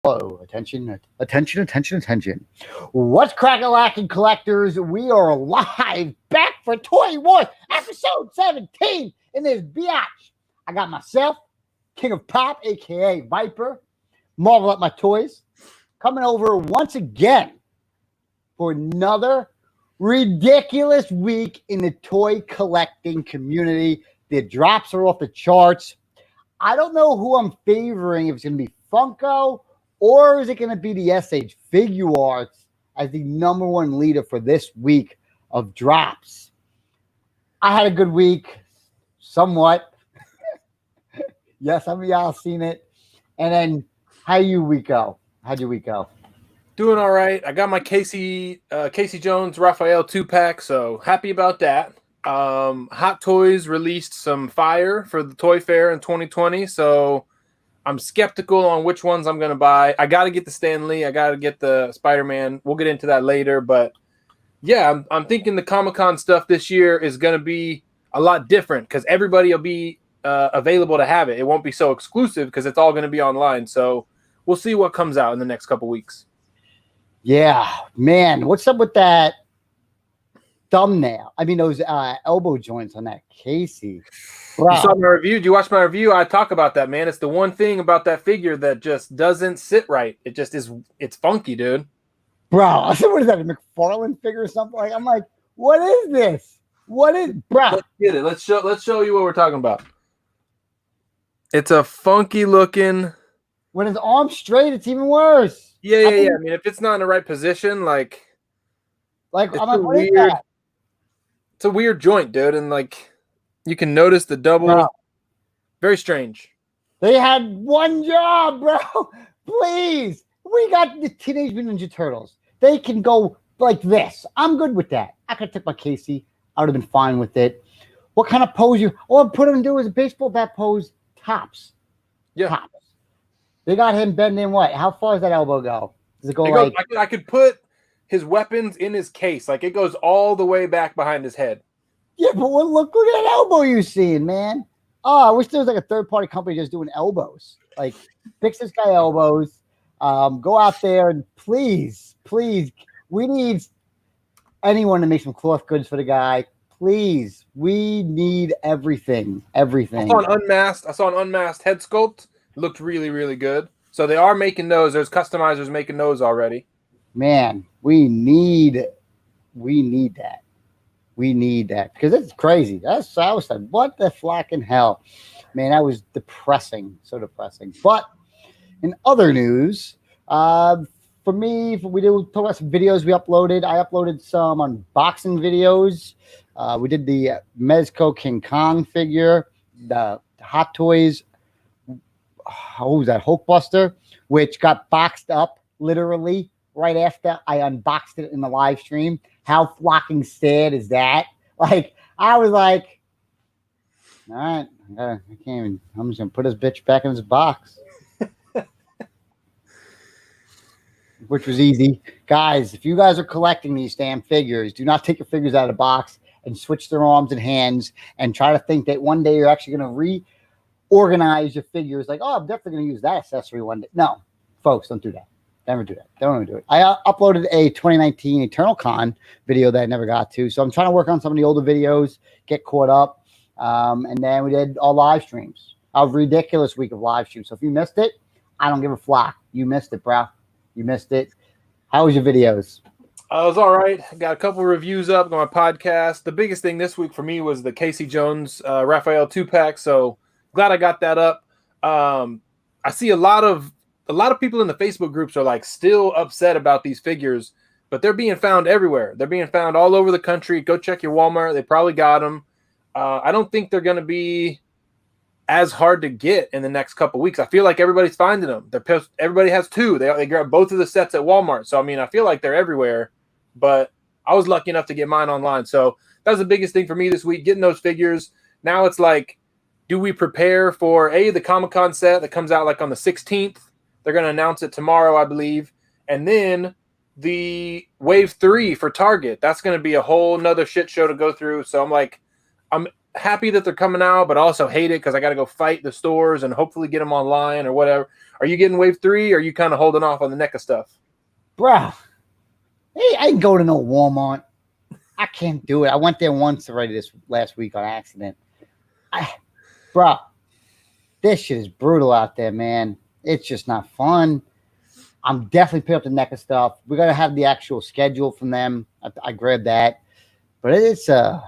Whoa, attention. What's crack-a-lacking, collectors? We are live, back for Toy Wars, episode 17 in this biatch. I got myself, King of Pop, a.k.a. Viper, Marvel at my toys, coming over once again for another ridiculous week in the toy collecting community. The drops are off the charts. I don't know who I'm favoring, if it's going to be Funko or is it going to be the SH Figure Arts as the number one leader for this week of drops. I had a good week, somewhat. Yes, some of y'all seen it. And then, how'd your week go? Doing all right. I got my Casey Jones Raphael 2-pack, so happy about that. Hot Toys released some fire for the Toy Fair in 2020, so I'm skeptical on which ones I'm going to buy. I got to get the Stan Lee. I got to get the Spider-Man. We'll get into that later, but yeah, I'm thinking the Comic-Con stuff this year is going to be a lot different because everybody will be available to have it. It won't be so exclusive because it's all going to be online, so we'll see what comes out in the next couple weeks. Yeah, man, what's up with that thumbnail? I mean, those elbow joints on that Casey. Wow. You saw my review? Did you watch my review? I talk about that, man. It's the one thing about that figure that just doesn't sit right. It just is. It's funky, dude. Bro, I said, what is that, a McFarlane figure or something? Like, I'm like, what is this? What is, bro? Let's get it. Let's show you what we're talking about. It's a funky looking. When his arm's straight, it's even worse. Yeah. I mean, if it's not in the right position, like I'm like, what is that? It's a weird joint, dude, and like you can notice the double. Bro. Very strange. They had one job, bro. Please, we got the Teenage Mutant Ninja Turtles. They can go like this. I'm good with that. I could have took my Casey. I would have been fine with it. What kind of pose you? All I put him do is a baseball bat pose. Tops. Yeah. Tops. They got him bending what? How far does that elbow go? Does it go like? I could put his weapons in his case. Like it goes all the way back behind his head. Yeah, but look at that elbow you seeing, man. Oh, I wish there was like a third-party company just doing elbows. Like, fix this guy elbows. Go out there and please, we need anyone to make some cloth goods for the guy. Please, we need everything. I saw an unmasked head sculpt. It looked really, really good. So they are making those. There's customizers making those already. Man, we need that. We need that because it's crazy. I was like, what the flacking hell? Man, that was depressing. So depressing. But in other news, for me, we did talk about some videos we uploaded. I uploaded some unboxing videos. We did the Mezco King Kong figure, the Hot Toys, what was that, Hulkbuster, which got boxed up literally right after I unboxed it in the live stream. How flocking sad is that? Like, I was like, all right, I can't even, I'm just going to put this bitch back in his box. Which was easy. Guys, if you guys are collecting these damn figures, do not take your figures out of the box and switch their arms and hands and try to think that one day you're actually going to reorganize your figures. Like, oh, I'm definitely going to use that accessory one day. No, folks, don't do that. Never do that. Don't even do it. I uploaded a 2019 Eternal Con video that I never got to. So I'm trying to work on some of the older videos, get caught up. And then we did all live streams. A ridiculous week of live streams. So if you missed it, I don't give a flock. You missed it, bro. You missed it. How was your videos? It was all right. Got a couple reviews up on my podcast. The biggest thing this week for me was the Casey Jones Raphael 2-pack. So glad I got that up. I see a lot of people in the Facebook groups are like still upset about these figures, but they're being found everywhere. They're being found all over the country. Go check your Walmart. They probably got them. I don't think they're going to be as hard to get in the next couple weeks. I feel like everybody's finding them. Everybody has two. They grab both of the sets at Walmart. So, I mean, I feel like they're everywhere, but I was lucky enough to get mine online. So that was the biggest thing for me this week, getting those figures. Now it's like, do we prepare for the Comic-Con set that comes out like on the 16th? They're going to announce it tomorrow, I believe. And then the Wave 3 for Target. That's going to be a whole nother shit show to go through. So I'm like, I'm happy that they're coming out, but also hate it because I got to go fight the stores and hopefully get them online or whatever. Are you getting wave 3 or are you kind of holding off on the NECA stuff? Bro, hey, I ain't go to no Walmart. I can't do it. I went there once already this last week on accident. Bro, this shit is brutal out there, man. It's just not fun. I'm definitely picking up the NECA stuff. We're gonna have the actual schedule from them. I grabbed that, but it's a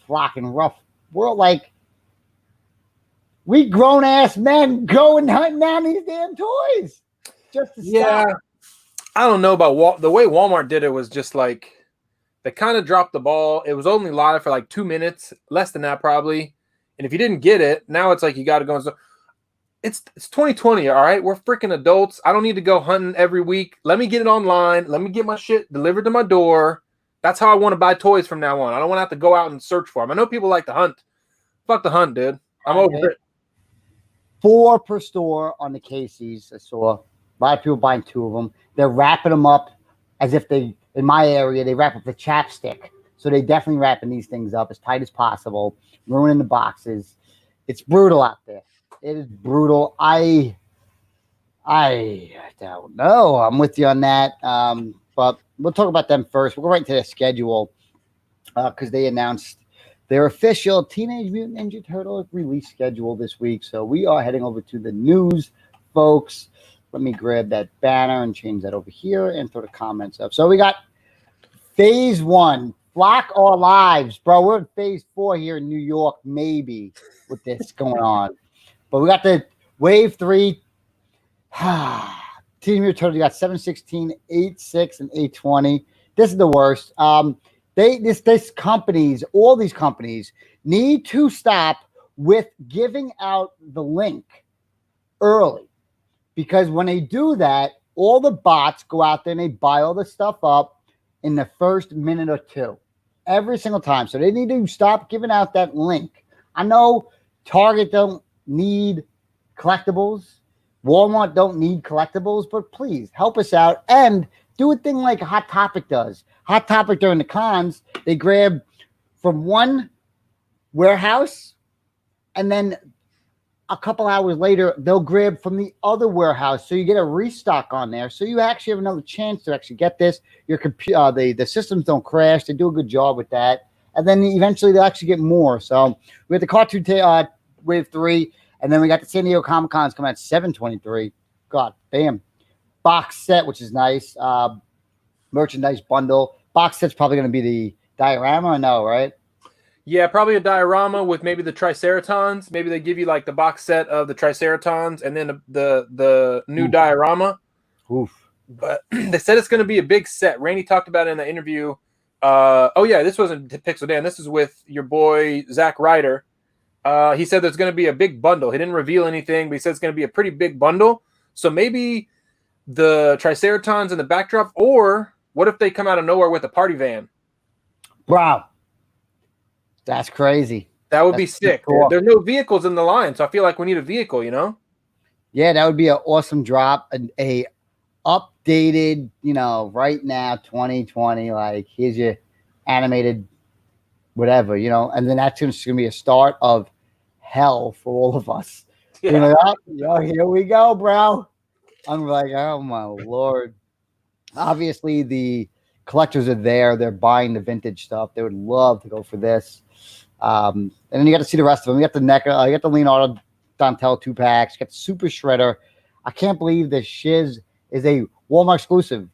flocking rough world. Like, we grown ass men going hunting down these damn toys just to stop. I don't know about the way Walmart did it was just like they kind of dropped the ball. It was only live for like 2 minutes, less than that probably. And if you didn't get it, now it's like you got to go. It's 2020, all right? We're freaking adults. I don't need to go hunting every week. Let me get it online. Let me get my shit delivered to my door. That's how I want to buy toys from now on. I don't want to have to go out and search for them. I know people like to hunt. Fuck the hunt, dude. I'm over it. 4 per store on the Casey's. I saw a lot of people buying 2 of them. They're wrapping them up as if in my area, they wrap up the chapstick. So they definitely wrapping these things up as tight as possible, ruining the boxes. It's brutal out there. It is brutal. I don't know. I'm with you on that. But we'll talk about them first. We'll go right into their schedule because they announced their official Teenage Mutant Ninja Turtle release schedule this week. So we are heading over to the news, folks. Let me grab that banner and change that over here and throw the comments up. So we got phase 1, Flock Our Lives. Bro, we're in phase 4 here in New York, maybe, with this going on. But we got the wave 3. Team Mutant Turtles, you got 716, 86, and 820. This is the worst. This companies, all these companies need to stop with giving out the link early. Because when they do that, all the bots go out there and they buy all the stuff up in the first minute or 2. Every single time. So they need to stop giving out that link. I know Target don't need collectibles. Walmart don't need collectibles. But please, help us out. And do a thing like Hot Topic does. Hot Topic during the cons, they grab from one warehouse and then a couple hours later, they'll grab from the other warehouse. So you get a restock on there. So you actually have another chance to actually get this. Your computer, the systems don't crash. They do a good job with that. And then eventually they'll actually get more. So we have the Cartoon Wave 3. And then we got the San Diego Comic-Cons coming at 7/23. God damn. Box set, which is nice. Merchandise bundle. Box set's probably going to be the diorama, or no, right? Yeah, probably a diorama with maybe the Triceratons. Maybe they give you like the box set of the Triceratons and then the new diorama. Oof. But they said it's going to be a big set. Randy talked about it in the interview. This wasn't Pixel Dan. This is with your boy Zach Ryder. He said there's going to be a big bundle. He didn't reveal anything, but he said it's going to be a pretty big bundle. So maybe the Triceratons in the backdrop, or what if they come out of nowhere with a party van? Wow. That's crazy. That would be sick. Cool. There's no vehicles in the line, so I feel like we need a vehicle, you know? Yeah, that would be an awesome drop. A updated, right now, 2020, like, here's your animated whatever, and then that's just going to be a start of hell for all of us. Yeah. Here we go, bro. I'm like, oh, my Lord. Obviously, the collectors are there. They're buying the vintage stuff. They would love to go for this. And then you got to see the rest of them. You got the NECA, you got the Leonardo Donatello 2-packs, you got the Super Shredder. I can't believe the Shiz is a Walmart exclusive.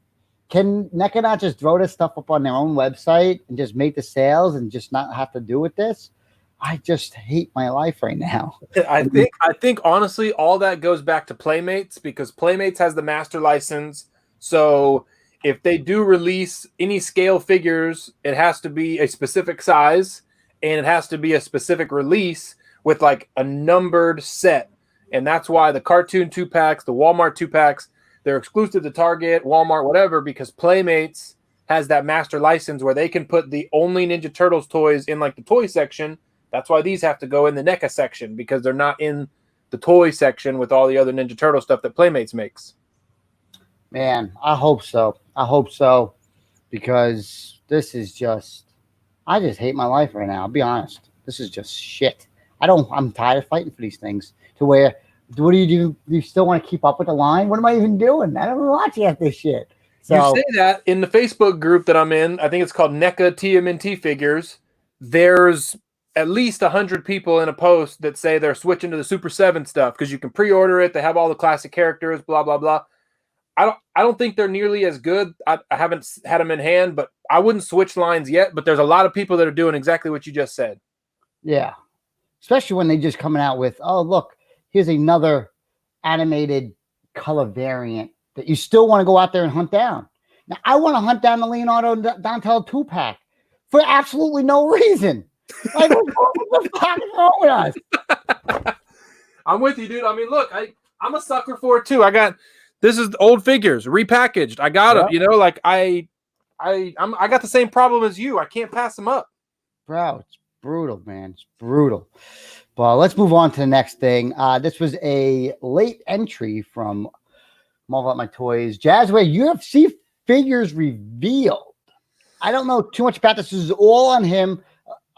Can NECA not just throw this stuff up on their own website and just make the sales and just not have to do with this? I just hate my life right now. I think honestly, all that goes back to Playmates, because Playmates has the master license. So if they do release any scale figures, it has to be a specific size and it has to be a specific release with like a numbered set. And that's why the cartoon 2-packs, the Walmart 2-packs, they're exclusive to Target, Walmart, whatever, because Playmates has that master license where they can put the only Ninja Turtles toys in like the toy section. That's why these have to go in the NECA section, because they're not in the toy section with all the other Ninja Turtle stuff that Playmates makes. Man, I hope so. Because this is I just hate my life right now. I'll be honest. This is just shit. I'm tired of fighting for these things. To where, what do you do? Do you still want to keep up with the line? What am I even doing? I don't even watch half this shit. So, you say that in the Facebook group that I'm in. I think it's called NECA TMNT Figures. There's at least 100 people in a post that say they're switching to the Super 7 stuff because you can pre-order it. They have all the classic characters, blah, blah, blah. I don't think they're nearly as good. I haven't had them in hand, but I wouldn't switch lines yet. But there's a lot of people that are doing exactly what you just said. yeah. Especially when they just coming out with, oh, look, here's another animated color variant that you still want to go out there and hunt down. Now, I want to hunt down the Leonardo Donatello 2-pack for absolutely no reason. Like, what the fuck is wrong with us? I'm with you, dude. I mean, look, I'm a sucker for it too. This is old figures repackaged. I got them. You know, like I got the same problem as you. I can't pass them up, bro. It's brutal, man. It's brutal. But let's move on to the next thing. This was a late entry from Marvel at My Toys. Jazzway UFC figures revealed. I don't know too much about this. This is all on him.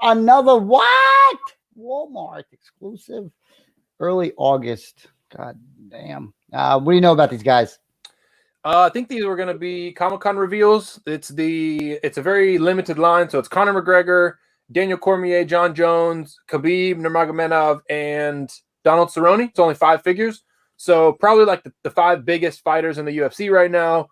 Another what? Walmart exclusive. Early August. God damn. What do you know about these guys? I think these were going to be Comic-Con reveals. It's a very limited line. So it's Conor McGregor, Daniel Cormier, John Jones, Khabib Nurmagomedov, and Donald Cerrone. It's only 5 figures. So probably like the 5 biggest fighters in the UFC right now.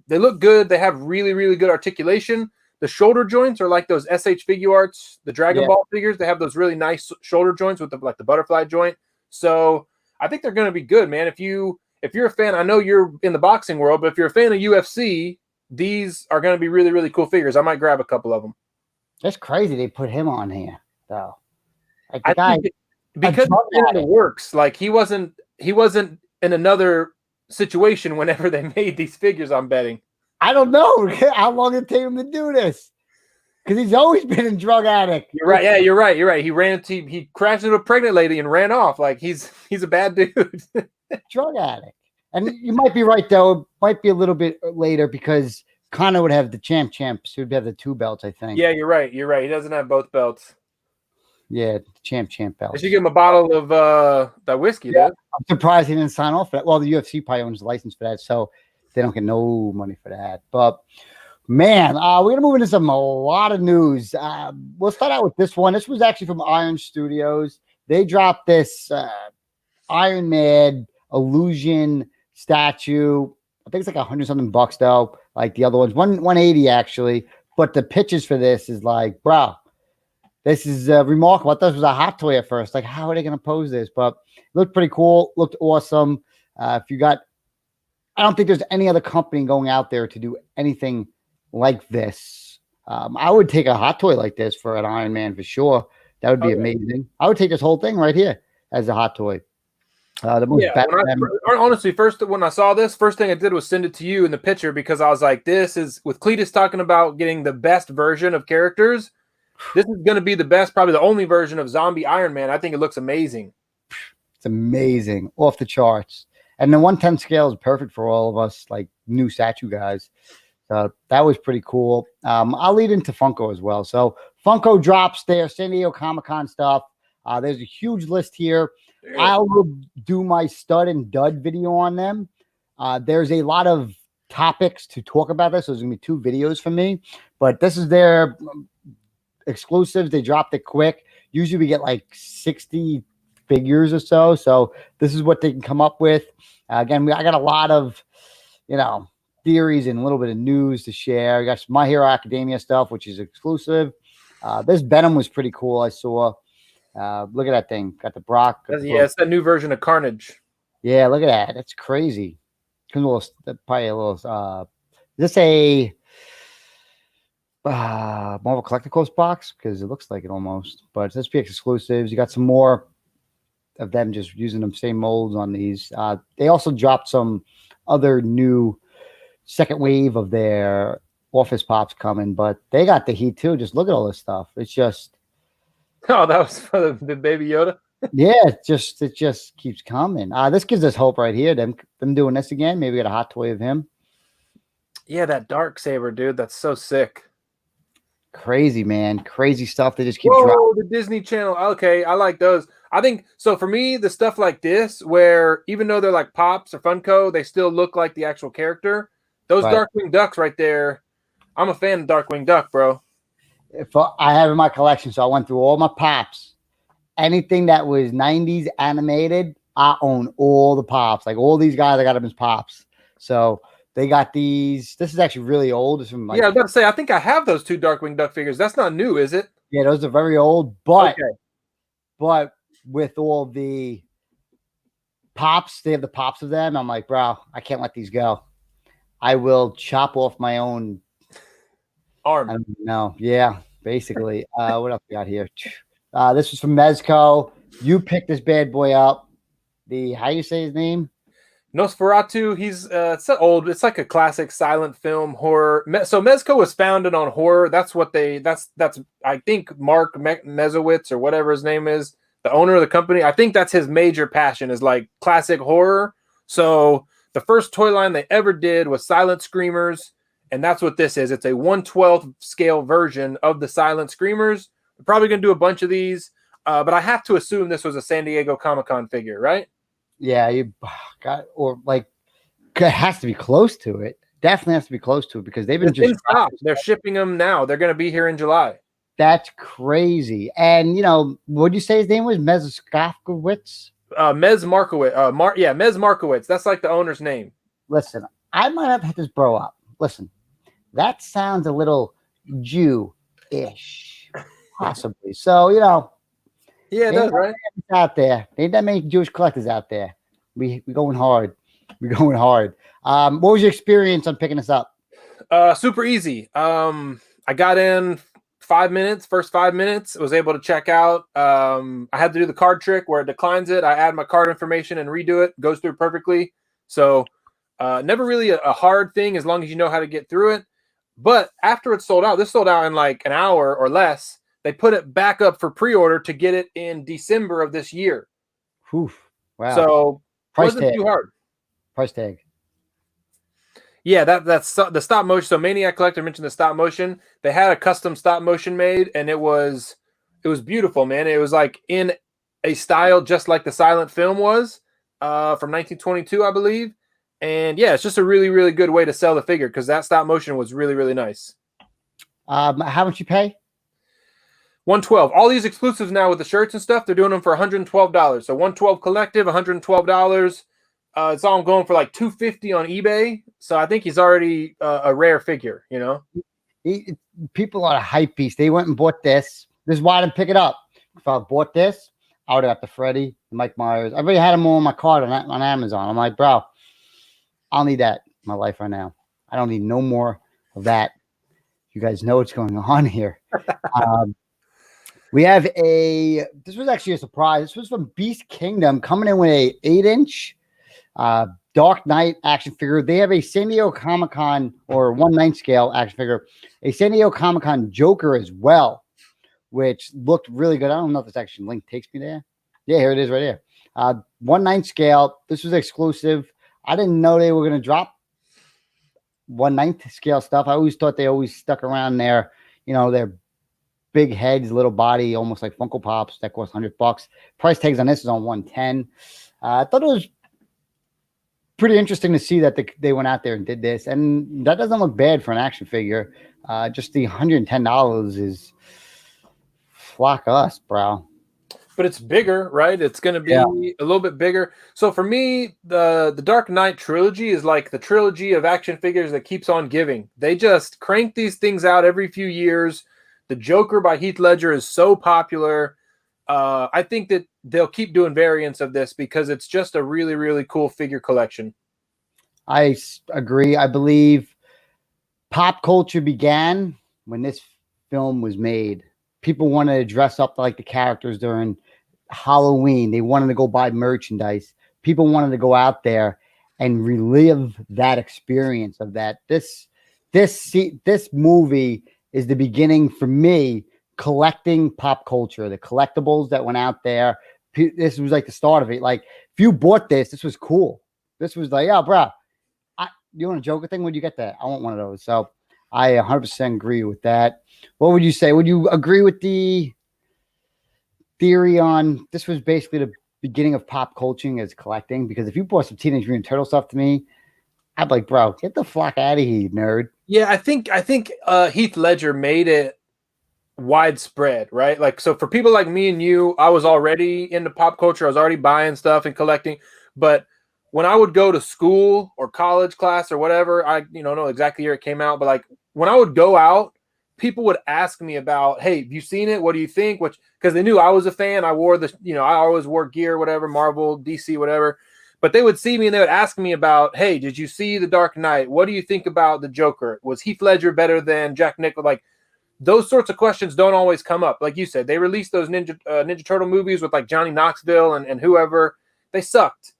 They look good. They have really, really good articulation. The shoulder joints are like those SH Figuarts, the Dragon Ball figures. They have those really nice shoulder joints with the butterfly joint. So I think they're going to be good, man. If you're a fan, I know you're in the boxing world, but if you're a fan of UFC, these are going to be really, really cool figures. I might grab a couple of them. That's crazy. They put him on here, though. Like the guy, because it works. Like he wasn't in another situation whenever they made these figures. I'm betting. I don't know how long it take him to do this, because he's always been a drug addict. You're right. Yeah, you're right. You're right. He crashed into a pregnant lady and ran off. Like he's a bad dude. Drug addict. And you might be right, though. It might be a little bit later because Conor would have the champs. He would have the 2 belts, I think. Yeah, you're right. You're right. He doesn't have both belts. Yeah, champ belts. They should give him a bottle of that whiskey, dude. I'm surprised he didn't sign off for that. Well, the UFC probably owns the license for that, so they don't get no money for that. But, man, we're going to move into a lot of news. We'll start out with this one. This was actually from Iron Studios. They dropped this Iron Man Illusion statue. I think it's like $100-something bucks, though, like the other ones. 180 actually. But the pictures for this is like, bro, this is remarkable. I thought this was a hot toy at first. Like, how are they going to pose this? But it looked pretty cool. Looked awesome. I don't think there's any other company going out there to do anything like this. I would take a hot toy like this for an Iron Man for sure. That would be amazing. I would take this whole thing right here as a hot toy. Honestly, when I saw this, first thing I did was send it to you in the picture because I was like, this is with Cletus talking about getting the best version of characters. This is going to be the best, probably the only version of Zombie Iron Man. I think it looks amazing. It's amazing. Off the charts. And the 1/10 scale is perfect for all of us, like new statue guys. So that was pretty cool. I'll lead into Funko as well. So Funko drops their San Diego Comic-Con stuff. There's a huge list here. I will do my stud and dud video on them. There's a lot of topics to talk about this. So there's going to be 2 videos for me. But this is their exclusives. They dropped it quick. Usually we get like 60 figures or so. So this is what they can come up with. Again, I got a lot of, theories and a little bit of news to share. I got some My Hero Academia stuff, which is exclusive. This Venom was pretty cool. I saw. Look at that thing. Got the Brock. It's that new version of Carnage. Yeah, look at that. That's crazy. Probably a little. Is this a Marvel Collectibles box? Because it looks like it almost. But it's SPX exclusives. You got some more of them just using the same molds on these. They also dropped some other new second wave of their Office Pops coming, but they got the heat too. Just look at all this stuff. It's just. Oh, that was for the Baby Yoda. Yeah, it just keeps coming. This gives us hope right here. Them doing this again. Maybe get a hot toy of him. Yeah, that Dark Saber, dude. That's so sick. Crazy, man. Crazy stuff. They just keep Whoa, dropping. the Disney Channel. Okay, I like those. I think so. For me, the stuff like this, where even though they're like Pops or Funko, they still look like the actual character. Those Right. Darkwing Ducks right there. I'm a fan of Darkwing Duck, bro. If I have in my collection, so I went through all my Pops. Anything that was 90s animated, I own all the Pops. Like all these guys, I got them as Pops. So they got these. This is actually really old. It's from like, Yeah, I was about to say, I think I have those 2 Darkwing Duck figures. That's not new, is it? yeah, those are very old. But Okay. but with all the Pops, they have the Pops of them. I'm like, bro, I can't let these go. I will chop off my own Arm. I don't know. Yeah, basically. What else we got here? This was from Mezco. You picked this bad boy up. How you say his name? Nosferatu. He's it's old. It's like a classic silent film horror. So Mezco was founded on horror. That's what that's I think Mark Mezowitz or whatever his name is, the owner of the company. I think that's his major passion is like classic horror. So the first toy line they ever did was Silent Screamers, and that's what this is. It's a 1/12 scale version of the Silent Screamers. We're probably gonna do a bunch of these, but I have to assume this was a San Diego Comic-Con figure, right? Yeah, you got or like it has to be close to it. Definitely has to be close to it because they've been It's just in stock. They're shipping them now. They're gonna be here in July. That's crazy. And what did you say his name was? Mezkowitz? Mez Markowitz. Mez Markowitz. That's like the owner's name. Listen, I might have hit this bro up. Listen, that sounds a little Jew-ish, possibly. So, Yeah, it does, right? out there. Ain't that many Jewish collectors out there. We going hard. We're going hard. What was your experience on picking this up? Super easy. I got in 5 minutes, first 5 minutes, was able to check out. I had to do the card trick where it declines it. I add my card information and redo it. Goes through perfectly. So never really a hard thing as long as you know how to get through it. But after it sold out, this sold out in like an hour or less. They put it back up for pre-order to get it in December of this year. Oof. Wow. So Price wasn't tag. too hard. Price tag. Yeah, that's the stop motion. So Maniac Collector mentioned the stop motion. They had a custom stop motion made, and it was beautiful, man. It was like in a style just like the silent film was from 1922, I believe. And yeah, it's just a really, really good way to sell the figure because that stop motion was really, really nice. How much you pay? $112. All these exclusives now with the shirts and stuff, they're doing them for $112. So 112 collective, $112. It's all going for like $250 on eBay. So I think he's already a rare figure, People are a hype beast. They went and bought this. This is why I didn't pick it up. If I bought this, I would have got the Freddy, the Mike Myers. I already had them all on my card on Amazon. I'm like, bro, I'll need that in my life right now. I don't need no more of that. You guys know what's going on here. We have this was actually a surprise. This was from Beast Kingdom coming in with a 8-inch Dark Knight action figure. They have a San Diego Comic-Con or 1/9 scale action figure, a San Diego Comic-Con Joker as well, which looked really good. I don't know if this actually link takes me there. Yeah, here it is right here. 1/9 scale. This was exclusive. I didn't know they were going to drop 1/9 scale stuff. I always thought they always stuck around their big heads, little body, almost like Funko Pops that cost $100. Price tags on this is on 110. I thought it was pretty interesting to see that they went out there and did this, and that doesn't look bad for an action figure. Just the $110 is flock us, bro. But it's bigger, right? It's going to be a little bit bigger. So for me, the Dark Knight trilogy is like the trilogy of action figures that keeps on giving. They just crank these things out every few years. The Joker by Heath Ledger is so popular. I think that they'll keep doing variants of this because it's just a really, really cool figure collection. I agree. I believe pop culture began when this film was made. People wanted to dress up like the characters during Halloween. They wanted to go buy merchandise. People wanted to go out there and relive that experience of that. This movie is the beginning for me collecting pop culture, the collectibles that went out there. This was like the start of it. Like if you bought this was cool. This was like, yeah, bro, you want a Joker thing? When you get that? I want one of those. So I 100% agree with that. What would you say? Would you agree with the theory on this was basically the beginning of pop culture as collecting? Because if you bought some Teenage Mutant Turtle stuff to me, I'd be like, bro, get the fuck out of here, nerd. Yeah, I think Heath Ledger made it widespread, right? Like, so for people like me and you, I was already into pop culture. I was already buying stuff and collecting. But when I would go to school or college class or whatever, I don't know exactly the year it came out, but like when I would go out, people would ask me about, hey, have you seen it? What do you think? Which, because they knew I was a fan. I wore the, I always wore gear, whatever, Marvel, DC, whatever. But they would see me and they would ask me about, hey, did you see The Dark Knight? What do you think about the Joker? Was Heath Ledger better than Jack Nicholson? Like, those sorts of questions don't always come up. Like you said, they released those Ninja Turtle movies with like Johnny Knoxville and whoever. They sucked.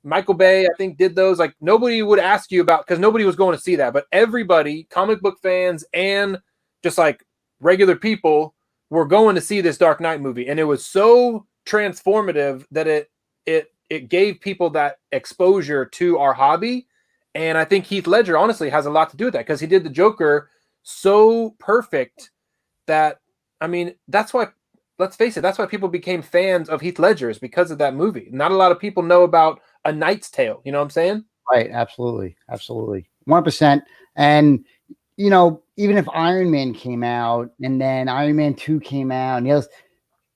Michael Bay, I think, did those. Like, nobody would ask you about, because nobody was going to see that. But everybody, comic book fans and just like regular people, were going to see this Dark Knight movie. And it was so transformative that it gave people that exposure to our hobby. And I think Heath Ledger honestly has a lot to do with that, because he did the Joker so perfect that, I mean, that's why, let's face it, that's why people became fans of Heath Ledger, is because of that movie. Not a lot of people know about A Knight's Tale. You know what I'm saying? Right. Absolutely. Absolutely. 100%. And, even if Iron Man came out and then Iron Man 2 came out, and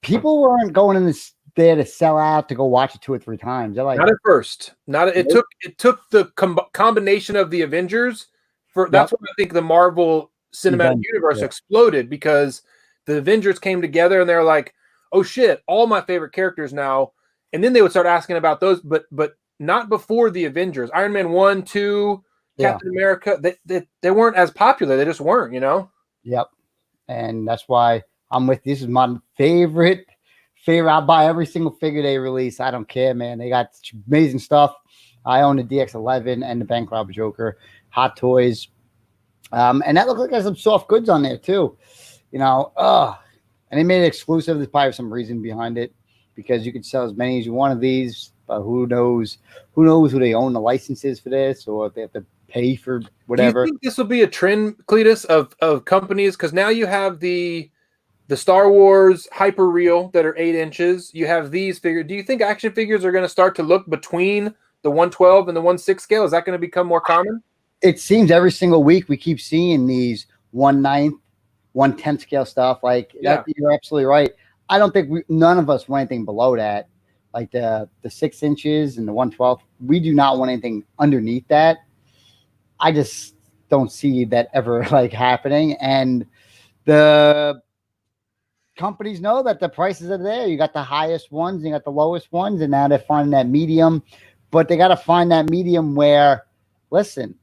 people weren't going in there to sell out to go watch it 2 or 3 times. They're like, not at first. It took the combination of the Avengers for. That's why I think the Marvel Cinematic Universe exploded, because the Avengers came together and they're like, oh shit, all my favorite characters now. And then they would start asking about those, but not before the Avengers. Iron Man 1, 2, Captain America, they weren't as popular. They just weren't, Yep. And that's why I'm with this is my favorite. I'll buy every single figure they release. I don't care, man. They got amazing stuff. I own the DX11 and the Bank Robber Joker, Hot Toys. And that looked like there's some soft goods on there too. And they made it exclusive. There's probably some reason behind it, because you can sell as many as you want of these, but who knows who they own the licenses for this, or if they have to pay for whatever. Do you think this will be a trend, Cletus, of companies? Because now you have the Star Wars hyper real that are 8 inches. You have these figures. Do you think action figures are going to start to look between the 112 and the 1/6 scale? Is that going to become more common? It seems every single week we keep seeing these 1/9, 1/10 scale stuff. Like, that, you're absolutely right. I don't think none of us want anything below that. Like the 6 inches and the 112. We do not want anything underneath that. I just don't see that ever happening. And the companies know that the prices are there. You got the highest ones, you got the lowest ones, and now they're finding that medium. But they got to find that medium where, listen,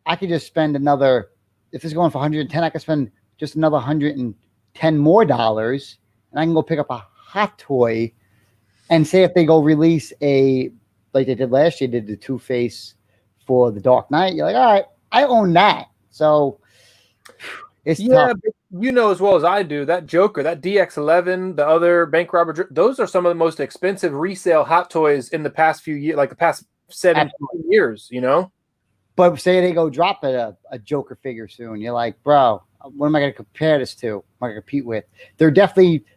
I could just spend another, if it's going for 110, I could spend just another $110 more, and I can go pick up a hot toy. And say if they go release like they did last year, did the Two-Face for the Dark Knight, you're like, all right, I own that. So it's tough. But as well as I do, that Joker, that DX11, the other Bank Robber, those are some of the most expensive resale hot toys in the past few years, like the past 7 years, But say they go drop a Joker figure soon, you're like, bro, what am I going to compare this to? What am I going to compete with?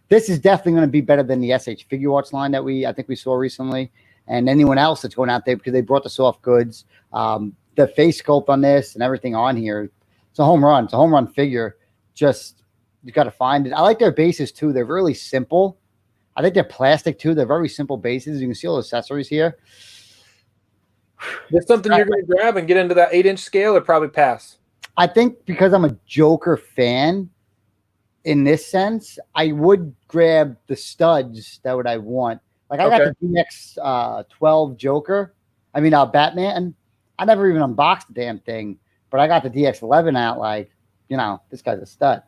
This is definitely going to be better than the SH Figure Arts line that I think we saw recently, and anyone else that's going out there, because they brought the soft goods, the face sculpt on this and everything on here. It's a home run. It's a home run figure. Just, you got to find it. I like their bases too. They're really simple. I think they're plastic too. They're very simple bases. You can see all the accessories here. There's something you're going to grab and get into that 8-inch scale, or probably pass? I think because I'm a Joker fan, in this sense, I would grab the studs that I want. Like, I got the DX 12 Joker. I mean, Batman. I never even unboxed the damn thing, but I got the DX 11 out. Like, this guy's a stud.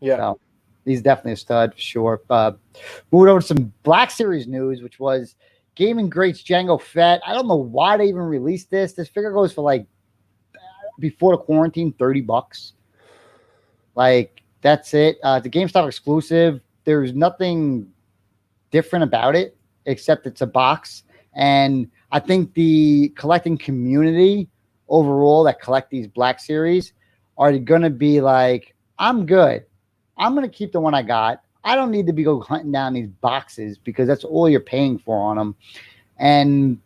Yeah, so, he's definitely a stud for sure. Moving over to some Black Series news, which was Gaming Greats Django Fett. I don't know why they even released this. This figure goes for before the quarantine, $30. That's it. The GameStop exclusive. There's nothing different about it except it's a box. And I think the collecting community overall that collect these Black Series are going to be like, I'm good. I'm going to keep the one I got. I don't need to be go hunting down these boxes because that's all you're paying for on them. And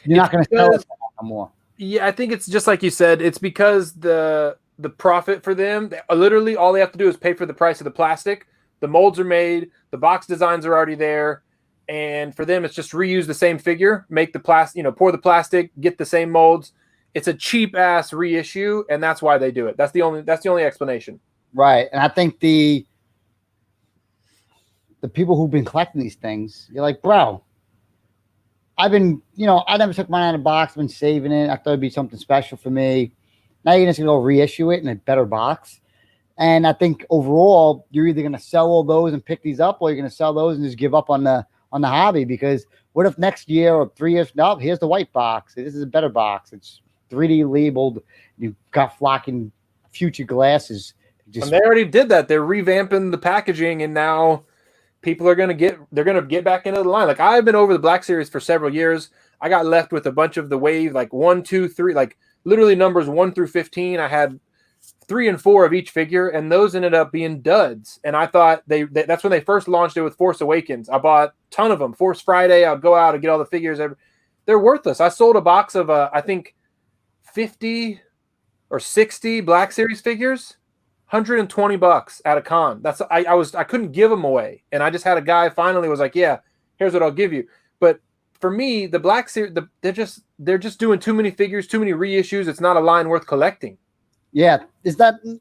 you're not going to sell it no more. Yeah, I think it's just like you said. It's because the profit for them, literally all they have to do is pay for the price of the plastic. The molds are made, the box designs are already there, and for them it's just reuse the same figure, make the plastic, pour the plastic, get the same molds. It's a cheap ass reissue, and that's why they do it. That's the only explanation. Right. And I think the people who've been collecting these things, you're like, bro, I've been, I never took mine out of the box, I've been saving it. I thought it'd be something special for me. Now you're just gonna go reissue it in a better box. And I think overall, you're either gonna sell all those and pick these up, or you're gonna sell those and just give up on the hobby. Because what if next year or 3 years, no, here's the white box. This is a better box. It's 3D labeled. You've got flocking future glasses. And they already did that. They're revamping the packaging, and now people are gonna get back into the line. Like, I've been over the Black Series for several years. I got left with a bunch of the wave, like 1, 2, 3, like literally numbers 1 through 15. I had 3 and 4 of each figure, and those ended up being duds. And I thought that's when they first launched it with Force Awakens. I bought a ton of them. Force Friday, I'd go out and get all the figures. They're worthless. I sold a box of I think 50 or 60 Black Series figures, $120 at a con. That's I couldn't give them away, and I just had a guy finally was like, "Yeah, here's what I'll give you." But for me, the Black Series, they're just doing too many figures, too many reissues. It's not a line worth collecting. Yeah, it's nothing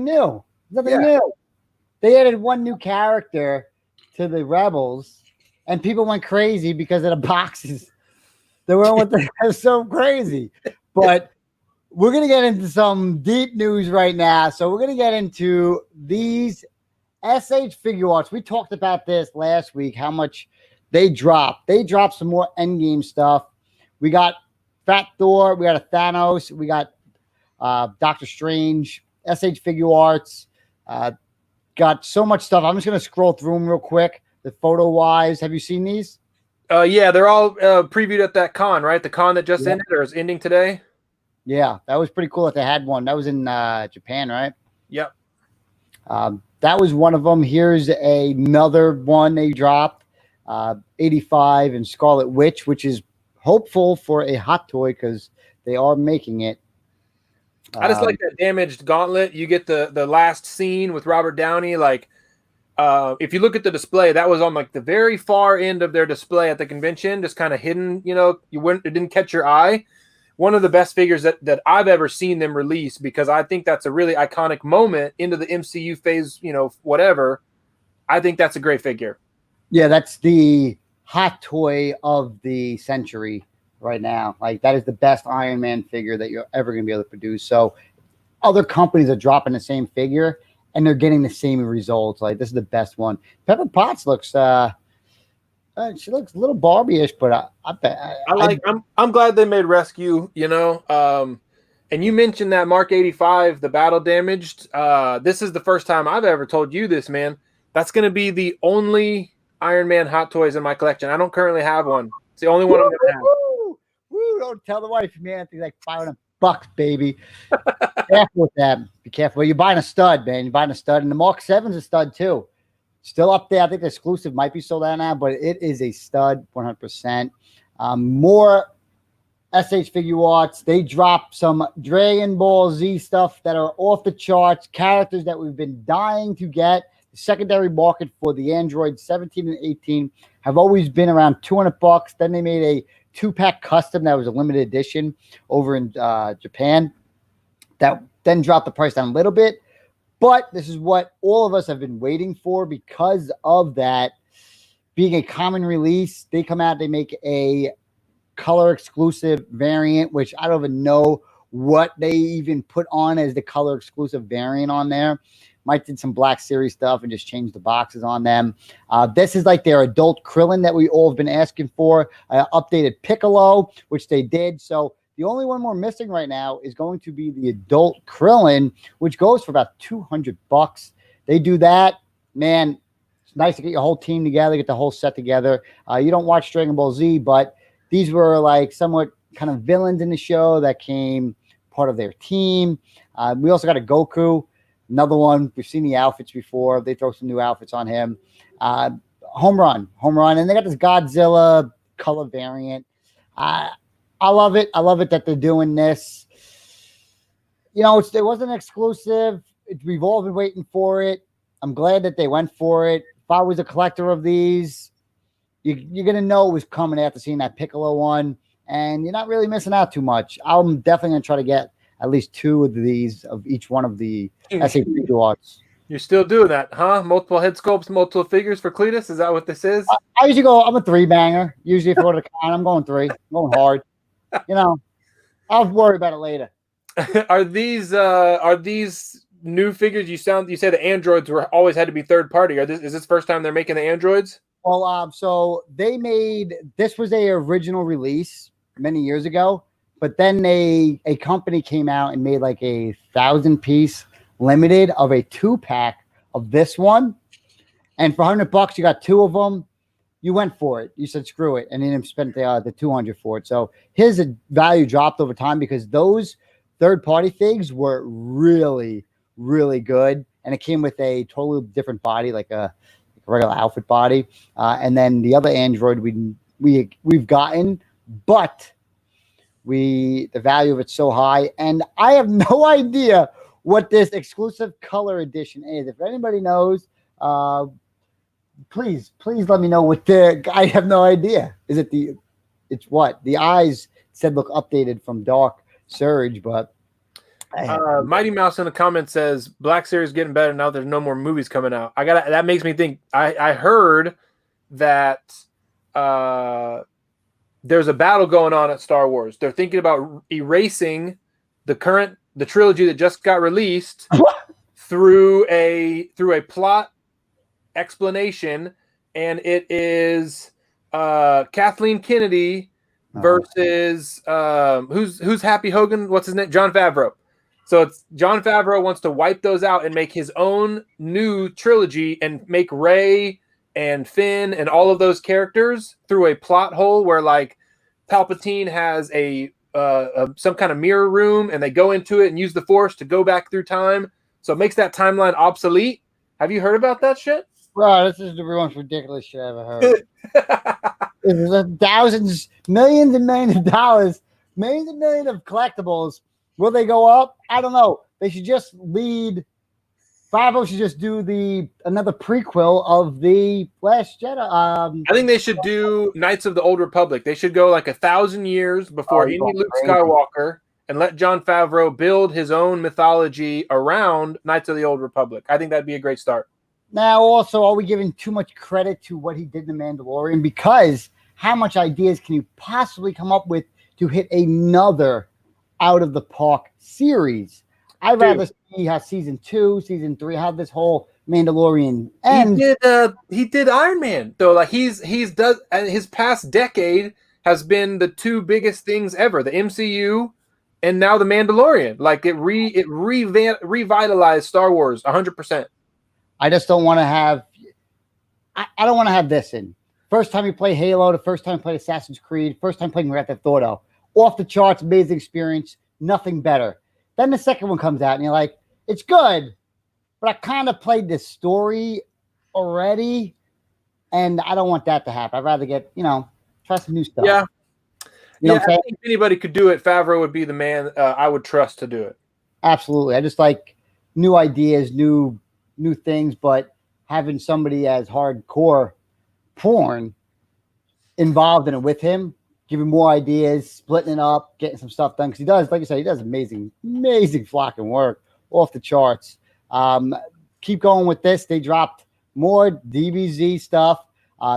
new. Nothing new. They added one new character to the Rebels, and people went crazy because of the boxes. They were what they're so crazy. But we're gonna get into some deep news right now. So we're gonna get into these SH figure arts. We talked about this last week, how much they dropped. They dropped some more Endgame stuff. We got Fat Thor, we got a Thanos, we got Doctor Strange, SH figure arts. Got so much stuff. I'm just gonna scroll through them real quick. The photo wise, have you seen these? Yeah, they're all previewed at that con, right? The con that just ended or is ending today. Yeah, that was pretty cool that they had one. That was in Japan, right? Yep. That was one of them. Here's another one they dropped, 85 and Scarlet Witch, which is hopeful for a hot toy because they are making it. I just like that damaged gauntlet. You get the last scene with Robert Downey. Like, if you look at the display, that was on like the very far end of their display at the convention, just kind of hidden. It didn't catch your eye. One of the best figures that I've ever seen them release, because I think that's a really iconic moment into the MCU phase, whatever. I think that's a great figure. Yeah, that's the hot toy of the century right now. Like, that is the best Iron Man figure that you're ever going to be able to produce. So other companies are dropping the same figure and they're getting the same results. Like, this is the best one. Pepper Potts looks she looks a little Barbie-ish, but I'm glad they made Rescue, and you mentioned that Mark 85, the battle damaged. This is the first time I've ever told you this, man. That's going to be the only Iron Man hot toys in my collection. I don't currently have one. It's the only one I'm going to have. Woo, don't tell the wife, man. It's like $500, baby. Careful with that. Be careful. You're buying a stud, man. You're buying a stud, and the Mark 7's a stud too. Still up there. I think the exclusive might be sold out now, but it is a stud, 100%. More SH figure arts. They dropped some Dragon Ball Z stuff that are off the charts, characters that we've been dying to get. The secondary market for the Android 17 and 18 have always been around $200. Then they made a 2-pack custom that was a limited edition over in Japan. That then dropped the price down a little bit. But this is what all of us have been waiting for because of that being a common release. They come out, they make a color exclusive variant, which I don't even know what they even put on as the color exclusive variant on there. Mike did some Black Series stuff and just changed the boxes on them. This is like their adult Krillin that we all have been asking for. Updated Piccolo, which they did. So the only one we're missing right now is going to be the adult Krillin, which goes for about $200. They do that, man. It's nice to get your whole team together, get the whole set together. You don't watch Dragon Ball Z, but these were like somewhat kind of villains in the show that came part of their team. We also got a Goku, another one. We've seen the outfits before. They throw some new outfits on him. Home run. And they got this Godzilla color variant. I love it. I love it that they're doing this. You know, it wasn't exclusive. We've all been waiting for it. I'm glad that they went for it. If I was a collector of these, you're going to know it was coming after seeing that Piccolo one, and you're not really missing out too much. I'm definitely going to try to get at least 2 of these of each one of the SAP duos. You're still doing that, huh? Multiple head sculpts, multiple figures for Cletus? Is that what this is? I usually go, I'm a 3-banger. Usually if I go to the con, I'm going 3. I'm going hard. You know, I'll worry about it later. Are these new figures? You say the androids were always had to be third party. Is this first time they're making the androids? Well, so they made, this was their original release many years ago, but then a company came out and made like a 1,000-piece limited of a 2-pack of this one. And for $100, you got 2 of them. You went for it. You said, screw it. And then spent the 200 for it. So his value dropped over time because those third-party figs were really, really good. And it came with a totally different body, like a regular outfit body, and then the other android we've gotten, but the value of it's so high, and I have no idea what this exclusive color edition is. If anybody knows, please let me know what I have no idea. Is it it's what the eyes said look updated from Dark Surge, but Mighty Mouse in the comments says Black Series getting better now. There's no more movies coming out. That makes me think. I heard that there's a battle going on at Star Wars. They're thinking about erasing the trilogy that just got released through a plot explanation, and it is Kathleen Kennedy versus who's Happy Hogan? What's his name? Jon Favreau. So it's Jon Favreau wants to wipe those out and make his own new trilogy and make Rey and Finn and all of those characters through a plot hole where like Palpatine has a some kind of mirror room and they go into it and use the Force to go back through time. So it makes that timeline obsolete. Have you heard about that shit? Bro, this is the most ridiculous shit I've ever heard. There's thousands, millions and millions of dollars, millions and millions of collectibles. Will they go up? I don't know. They should just lead. Favreau should just do another prequel of the Last Jedi. I think they should do Knights of the Old Republic. They should go like 1,000 years before any Luke Skywalker and let Jon Favreau build his own mythology around Knights of the Old Republic. I think that'd be a great start. Now, also, are we giving too much credit to what he did in The Mandalorian? Because how much ideas can you possibly come up with to hit another out of the park series? I'd rather see how season 2, season 3, how this whole Mandalorian ends. He did Iron Man though. Like his past decade has been the 2 biggest things ever: the MCU and now the Mandalorian. Like it revitalized Star Wars 100%. I just don't want to have. I don't want to have this in. First time you play Halo, the first time you play Assassin's Creed, first time playing Grand Theft Auto. Off the charts, amazing experience, nothing better. Then the second one comes out, and you're like, it's good, but I kind of played this story already, and I don't want that to happen. I'd rather get, try some new stuff. Yeah. You know what I'm saying? If anybody could do it, Favreau would be the man I would trust to do it. Absolutely. I just like new ideas, new things, but having somebody as hardcore porn involved in it with him, giving more ideas, splitting it up, getting some stuff done. Because he does, like you said, he does amazing flocking work, off the charts. Keep going with this. They dropped more DBZ stuff.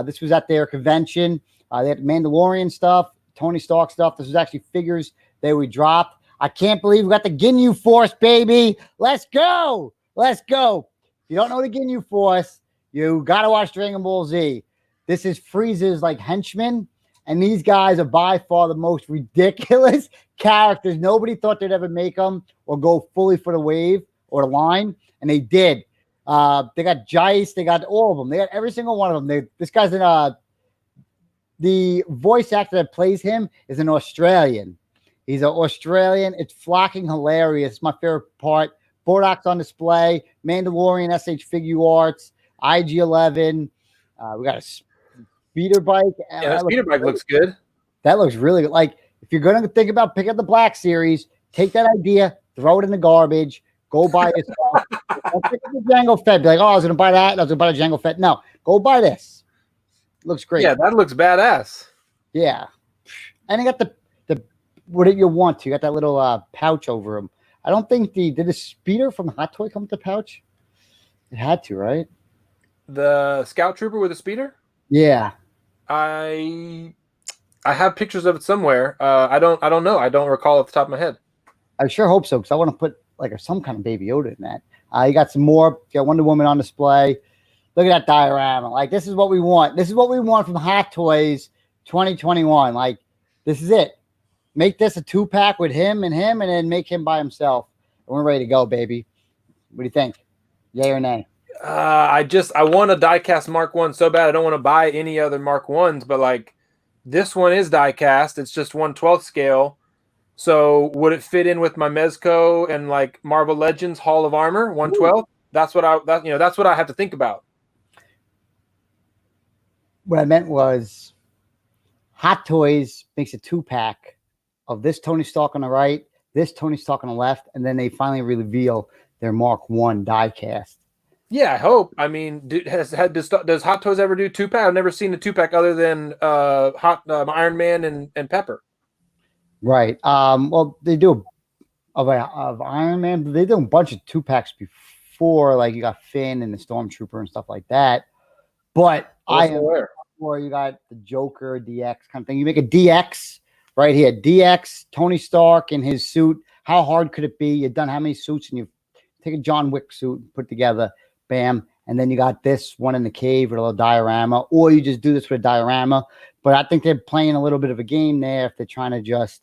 This was at their convention. They had Mandalorian stuff, Tony Stark stuff. This was actually figures they would drop. I can't believe we got the Ginyu Force, baby. Let's go. If you don't know the Ginyu Force, you got to watch Dragon Ball Z. This is Frieza's like henchman. And these guys are by far the most ridiculous characters. Nobody thought they'd ever make them or go fully for the wave or the line, and they did. They got Jice. They got all of them. They got every single one of them. This guy's in the voice actor that plays him is an Australian. He's an Australian. It's flocking hilarious. It's my favorite part. Bordoc's on display. Mandalorian SH Figure Arts. IG-11. We got a speeder bike. Yeah, that speeder bike looks good. That looks really good. Like, if you're going to think about picking up the Black Series, take that idea, throw it in the garbage, go buy it. Don't pick up the Jango Fett. Be like, oh, I was going to buy that. I was going to buy the Jango Fett. No, go buy this. Looks great. Yeah, that looks badass. Yeah. And you got the what did you want to? You got that little pouch over him. I don't think did the speeder from Hot Toy come with the pouch? It had to, right? The Scout Trooper with a speeder? Yeah. I have pictures of it somewhere. I don't know. I don't recall off the top of my head. I sure hope so, because I want to put like some kind of Baby Yoda in that. You got some more. You got Wonder Woman on display. Look at that diorama. Like, this is what we want. This is what we want from Hot Toys 2021. Like, this is it. Make this a 2-pack with him, and then make him by himself. And we're ready to go, baby. What do you think? Yay or nay? I want a diecast Mark 1 so bad. I don't want to buy any other Mark 1s, but like this one is diecast. It's just 1/12 scale. So would it fit in with my Mezco and like Marvel Legends Hall of Armor 1/12? That's what I have to think about. What I meant was Hot Toys makes a 2-pack of this Tony Stark on the right, this Tony Stark on the left, and then they finally reveal their Mark 1 diecast. Yeah, I hope. I mean, does Hot Toys ever do 2-pack? I've never seen a 2-pack other than Iron Man and Pepper. Right. Well, they do of Iron Man, but they do a bunch of 2-packs before. Like, you got Finn and the Stormtrooper and stuff like that. But or you got the Joker DX kind of thing. You make a DX right here, DX Tony Stark in his suit. How hard could it be? You've done how many suits, and you take a John Wick suit and put together, bam, and then you got this one in the cave with a little diorama, or you just do this with a diorama. But I think they're playing a little bit of a game there if they're trying to just.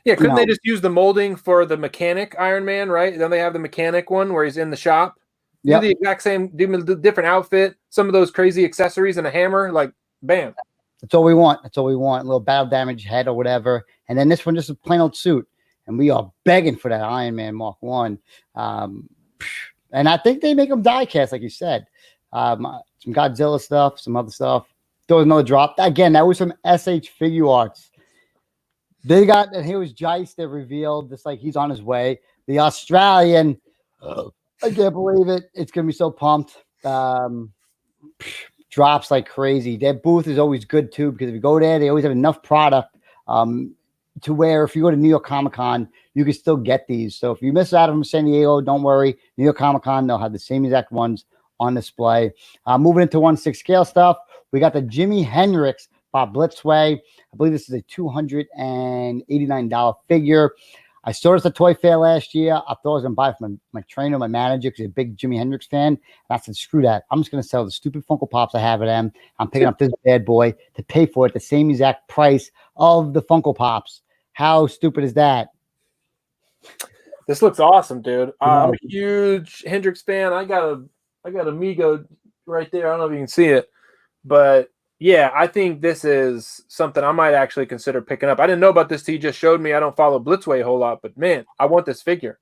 Yeah, couldn't they just use the molding for the mechanic Iron Man, right? Then they have the mechanic one where he's in the shop. Yeah, the exact same, different outfit, some of those crazy accessories and a hammer, like bam. That's all we want. That's all we want. A little battle damage head or whatever. And then this one just a plain old suit. And we are begging for that Iron Man Mark 1. And I think they make them die cast, like you said. Some Godzilla stuff, some other stuff. There was another drop. Again, that was from SH Figure Arts. They got, and here was Jice that revealed, just like he's on his way. The Australian, I can't believe it. It's going to be so pumped. Drops like crazy. Their booth is always good too, because if you go there, they always have enough product to where if you go to New York Comic Con, you can still get these. So if you miss out on San Diego, don't worry. New York Comic Con, they'll have the same exact ones on display. Moving into 1/6 scale stuff, we got the Jimi Hendrix Bob Blitzway. I believe this is a $289 figure. I saw this at Toy Fair last year. I thought I was going to buy it from my trainer, my manager, because he's a big Jimi Hendrix fan. And I said, screw that. I'm just going to sell the stupid Funko Pops I have of them. I'm picking up this bad boy to pay for it the same exact price of the Funko Pops. How stupid is that? This looks awesome, dude. I'm a huge Hendrix fan. I got a Mego right there. I don't know if you can see it. But yeah, I think this is something I might actually consider picking up. I didn't know about this till you just showed me. I don't follow Blitzway a whole lot, but man, I want this figure.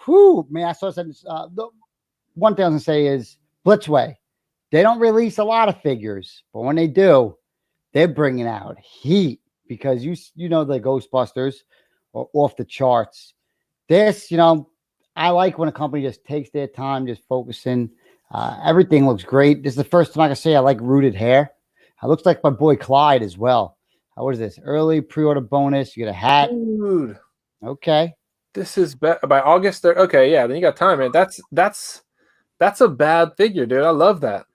Whew, man, I saw something. The one thing I was going to say is Blitzway. They don't release a lot of figures, but when they do, they're bringing out heat, because you know the Ghostbusters are off the charts. This, I like when a company just takes their time, just focusing. Everything looks great. This is the first time I can say I like rooted hair. It looks like my boy Clyde as well. What is this? Early pre-order bonus. You get a hat. Dude. Okay. This is by August 3rd. Okay, yeah. Then you got time, man. That's a bad figure, dude. I love that.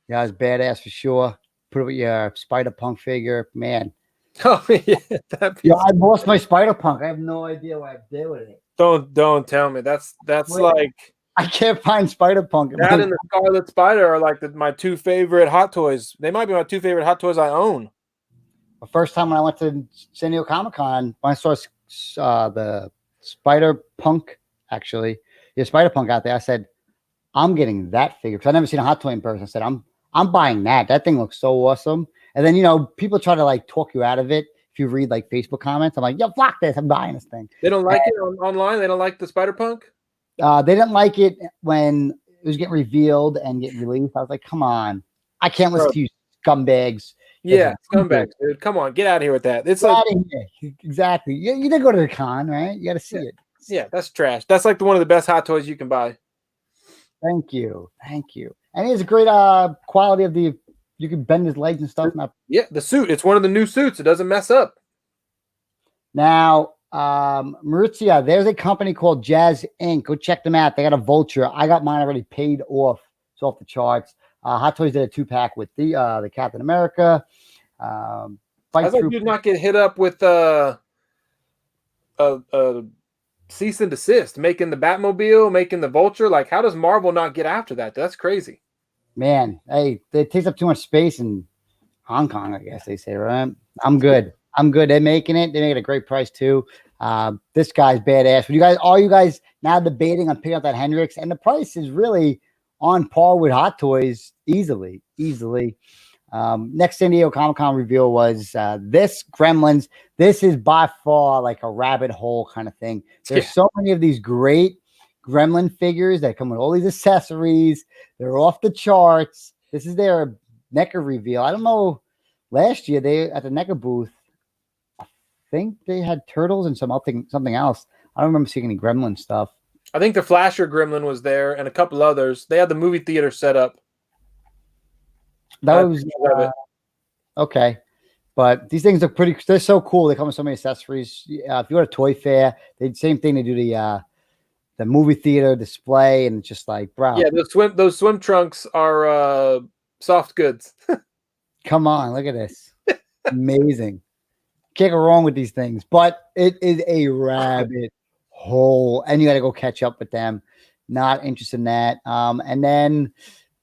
Yeah, it's badass for sure. Put it with your Spider-Punk figure, man. Oh yeah, I lost my Spider-Punk. I have no idea what I did with it. Don't tell me. That's like. I can't find Spider-Punk. That and the Scarlet Spider are like my two favorite Hot Toys. They might be my two favorite Hot Toys I own. The first time when I went to San Diego Comic-Con, when I saw the Spider-Punk, actually, Spider-Punk out there, I said, I'm getting that figure, because I've never seen a Hot Toy in person. I said, I'm buying that. That thing looks so awesome. And then, people try to like talk you out of it. If if you read like Facebook comments, I'm like, yo, fuck this, I'm buying this thing. They don't like it online. They don't like the Spider-Punk. They didn't like it when it was getting revealed and getting released. I was like, come on, I can't listen to you scumbags. Yeah, scumbags, dude. Come on, get out of here with that. It's like, exactly. You did go to the con, right? You got to see it. Yeah, that's trash. That's like one of the best Hot Toys you can buy. Thank you. And he has a great quality of the. You can bend his legs and stuff. Yeah, the suit. It's one of the new suits. It doesn't mess up. Now, Maurizia, there's a company called Jazz Inc. Go check them out. They got a Vulture. I got mine already paid off. It's off the charts. Hot Toys did a 2-pack with the Captain America. I thought you'd not get hit up with cease and desist, making the Batmobile, making the Vulture. Like, how does Marvel not get after that? That's crazy. Man, hey, it takes up too much space in Hong Kong, I guess they say, right? I'm good. They're making it. They make it a great price too. This guy's badass. But are you guys now debating on picking up that Hendrix? And the price is really on par with Hot Toys easily. Next San Diego Comic-Con reveal was this Gremlins. This is by far like a rabbit hole kind of thing. There's so many of these great Gremlin figures that come with all these accessories. They're off the charts. This is their NECA reveal. I don't know. Last year they at the NECA booth, I think they had turtles and something else. I don't remember seeing any Gremlin stuff. I think the Flasher Gremlin was there and a couple others. They had the movie theater set up. That was okay, but these things are they're so cool. They come with so many accessories. If you go to Toy Fair, same thing. They do the movie theater display, and it's just like, bro. Yeah, those swim trunks are soft goods. Come on, look at this. Amazing. Can't go wrong with these things, but it is a rabbit hole, and you got to go catch up with them. Not interested in that. And then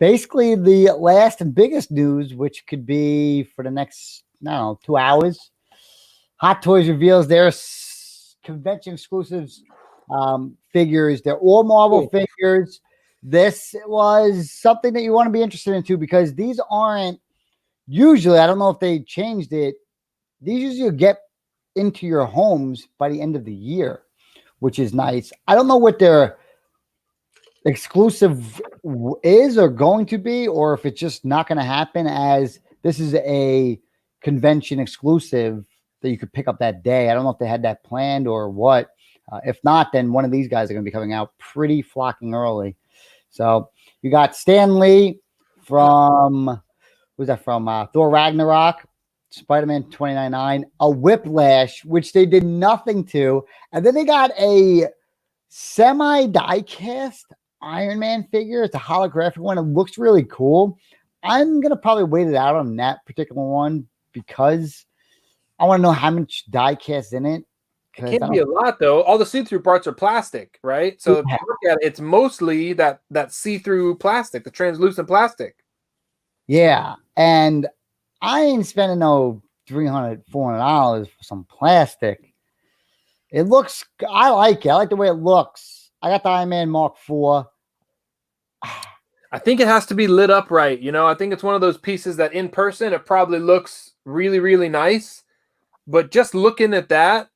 basically the last and biggest news, which could be for the next, 2 hours, Hot Toys reveals their convention exclusives figures. They're all Marvel figures. This was something that you want to be interested in too, because these aren't usually, I don't know if they changed it, these usually get into your homes by the end of the year, which is nice. I don't know what their exclusive is or going to be, or if it's just not going to happen, as this is a convention exclusive that you could pick up that day. I don't know if they had that planned or what. If not, then one of these guys are going to be coming out pretty flocking early. So you got Stan Lee from, who's that from? Thor Ragnarok, Spider-Man 29.9, a Whiplash, which they did nothing to. And then they got a semi-die-cast Iron Man figure. It's a holographic one. It looks really cool. I'm going to probably wait it out on that particular one because I want to know how much die-cast in it. It can't be a lot, though. All the see-through parts are plastic, right? So if you look at it, it's mostly that see-through plastic, the translucent plastic. Yeah, and I ain't spending no $300, $400 for some plastic. It looks, I like it. I like the way it looks. I got the Iron Man Mark IV. I think it has to be lit up right. I think it's one of those pieces that in person, it probably looks really, really nice. But just looking at that,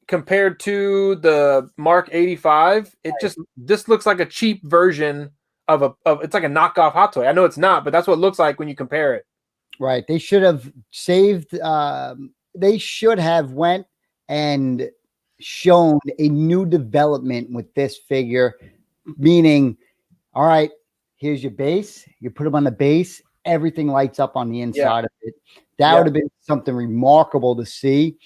compared to the Mark 85, this looks like a cheap version of it's like a knockoff Hot Toy. I know it's not, but that's what it looks like when you compare it. Right. They should have saved. They should have went and shown a new development with this figure, meaning, all right, here's your base. You put them on the base. Everything lights up on the inside of it. That would have been something remarkable to see.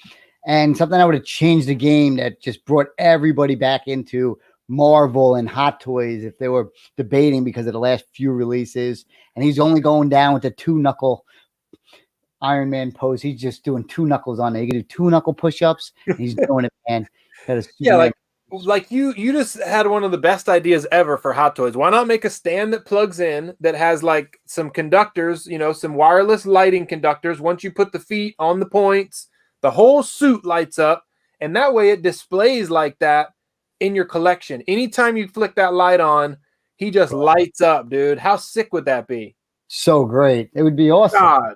And something that would have changed the game, that just brought everybody back into Marvel and Hot Toys if they were debating because of the last few releases. And he's only going down with the 2-knuckle Iron Man pose. He's just doing 2 knuckles on it. He can do 2-knuckle push-ups. He's doing it, man. Like you just had one of the best ideas ever for Hot Toys. Why not make a stand that plugs in that has like some conductors, some wireless lighting conductors. Once you put the feet on the points, the whole suit lights up, and that way it displays like that in your collection. Anytime you flick that light on, he just lights up, dude. How sick would that be? So great. It would be awesome. God.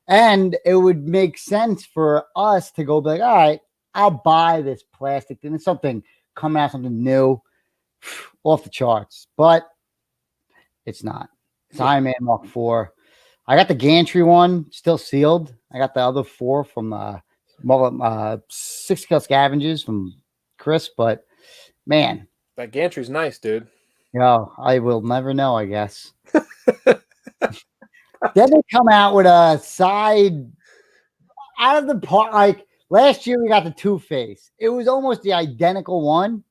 And it would make sense for us to go be like, all right, I'll buy this plastic thing. It's something coming out, something new, off the charts. But it's not. It's Iron Man Mark IV. I got the gantry one still sealed. I got the other 4 from 6 scale scavengers from Chris. But man, that gantry's nice, dude. I will never know, I guess. Then they come out with a side out of the part. Like last year, we got the Two-Face. It was almost the identical one.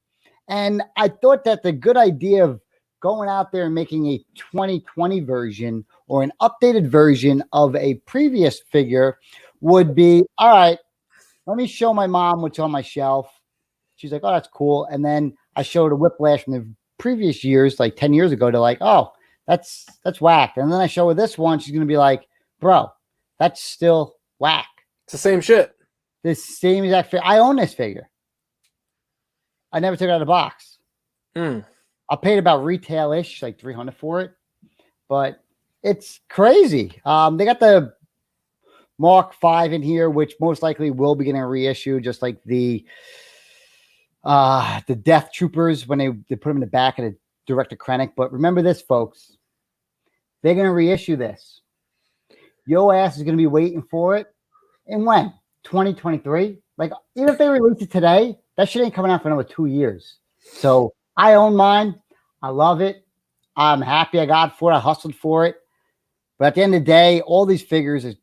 And I thought that the good idea of going out there and making a 2020 version or an updated version of a previous figure would be, all right, let me show my mom what's on my shelf. She's like, oh, that's cool. And then I showed a Whiplash from the previous years, like 10 years ago, to like, oh, that's whack. And then I show her this one. She's going to be like, bro, that's still whack. It's the same shit. The same exact figure. I own this figure. I never took it out of the box. I paid about retail-ish, like $300 for it. But it's crazy. They got the Mark V in here, which most likely will be getting a reissue, just like the Death Troopers when they put them in the back of the Director Krennic. But remember this, folks. They're going to reissue this. Yo ass is going to be waiting for it. And when? 2023? Like, even if they release it today, that shit ain't coming out for another 2 years. So I own mine. I love it. I'm happy I got for it. I hustled for it. But at the end of the day, all these figures, it's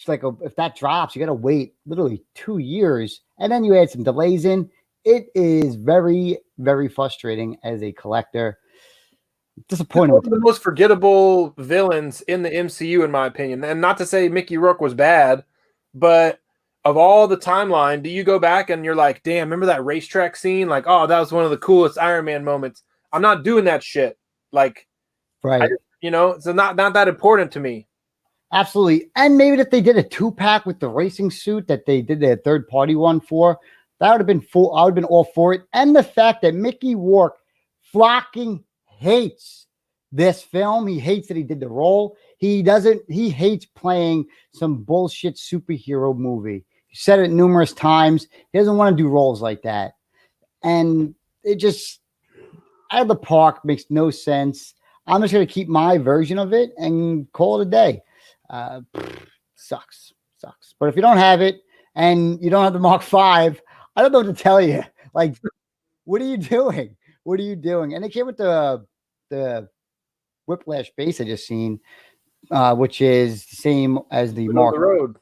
like if that drops, you got to wait literally 2 years. And then you add some delays in. It is very, very frustrating as a collector. Disappointing. One of the most forgettable villains in the MCU, in my opinion. And not to say Mickey Rourke was bad, but of all the timeline, do you go back and you're like, damn, remember that racetrack scene? Like, oh, that was one of the coolest Iron Man moments. I'm not doing that shit. Like, right. It's not that important to me. Absolutely. And maybe if they did a 2-pack with the racing suit that they did their third-party one for, that would have been full. I would have been all for it. And the fact that Mickey Rourke flocking hates this film. He hates that he did the role. He hates playing some bullshit superhero movie. He said it numerous times. He doesn't want to do roles like that. And it just, out of the park, makes no sense. I'm just going to keep my version of it and call it a day. Sucks. But if you don't have it and you don't have the Mark V, I don't know what to tell you. Like, what are you doing? And it came with the Whiplash base I just seen, which is the same as the Mark 7.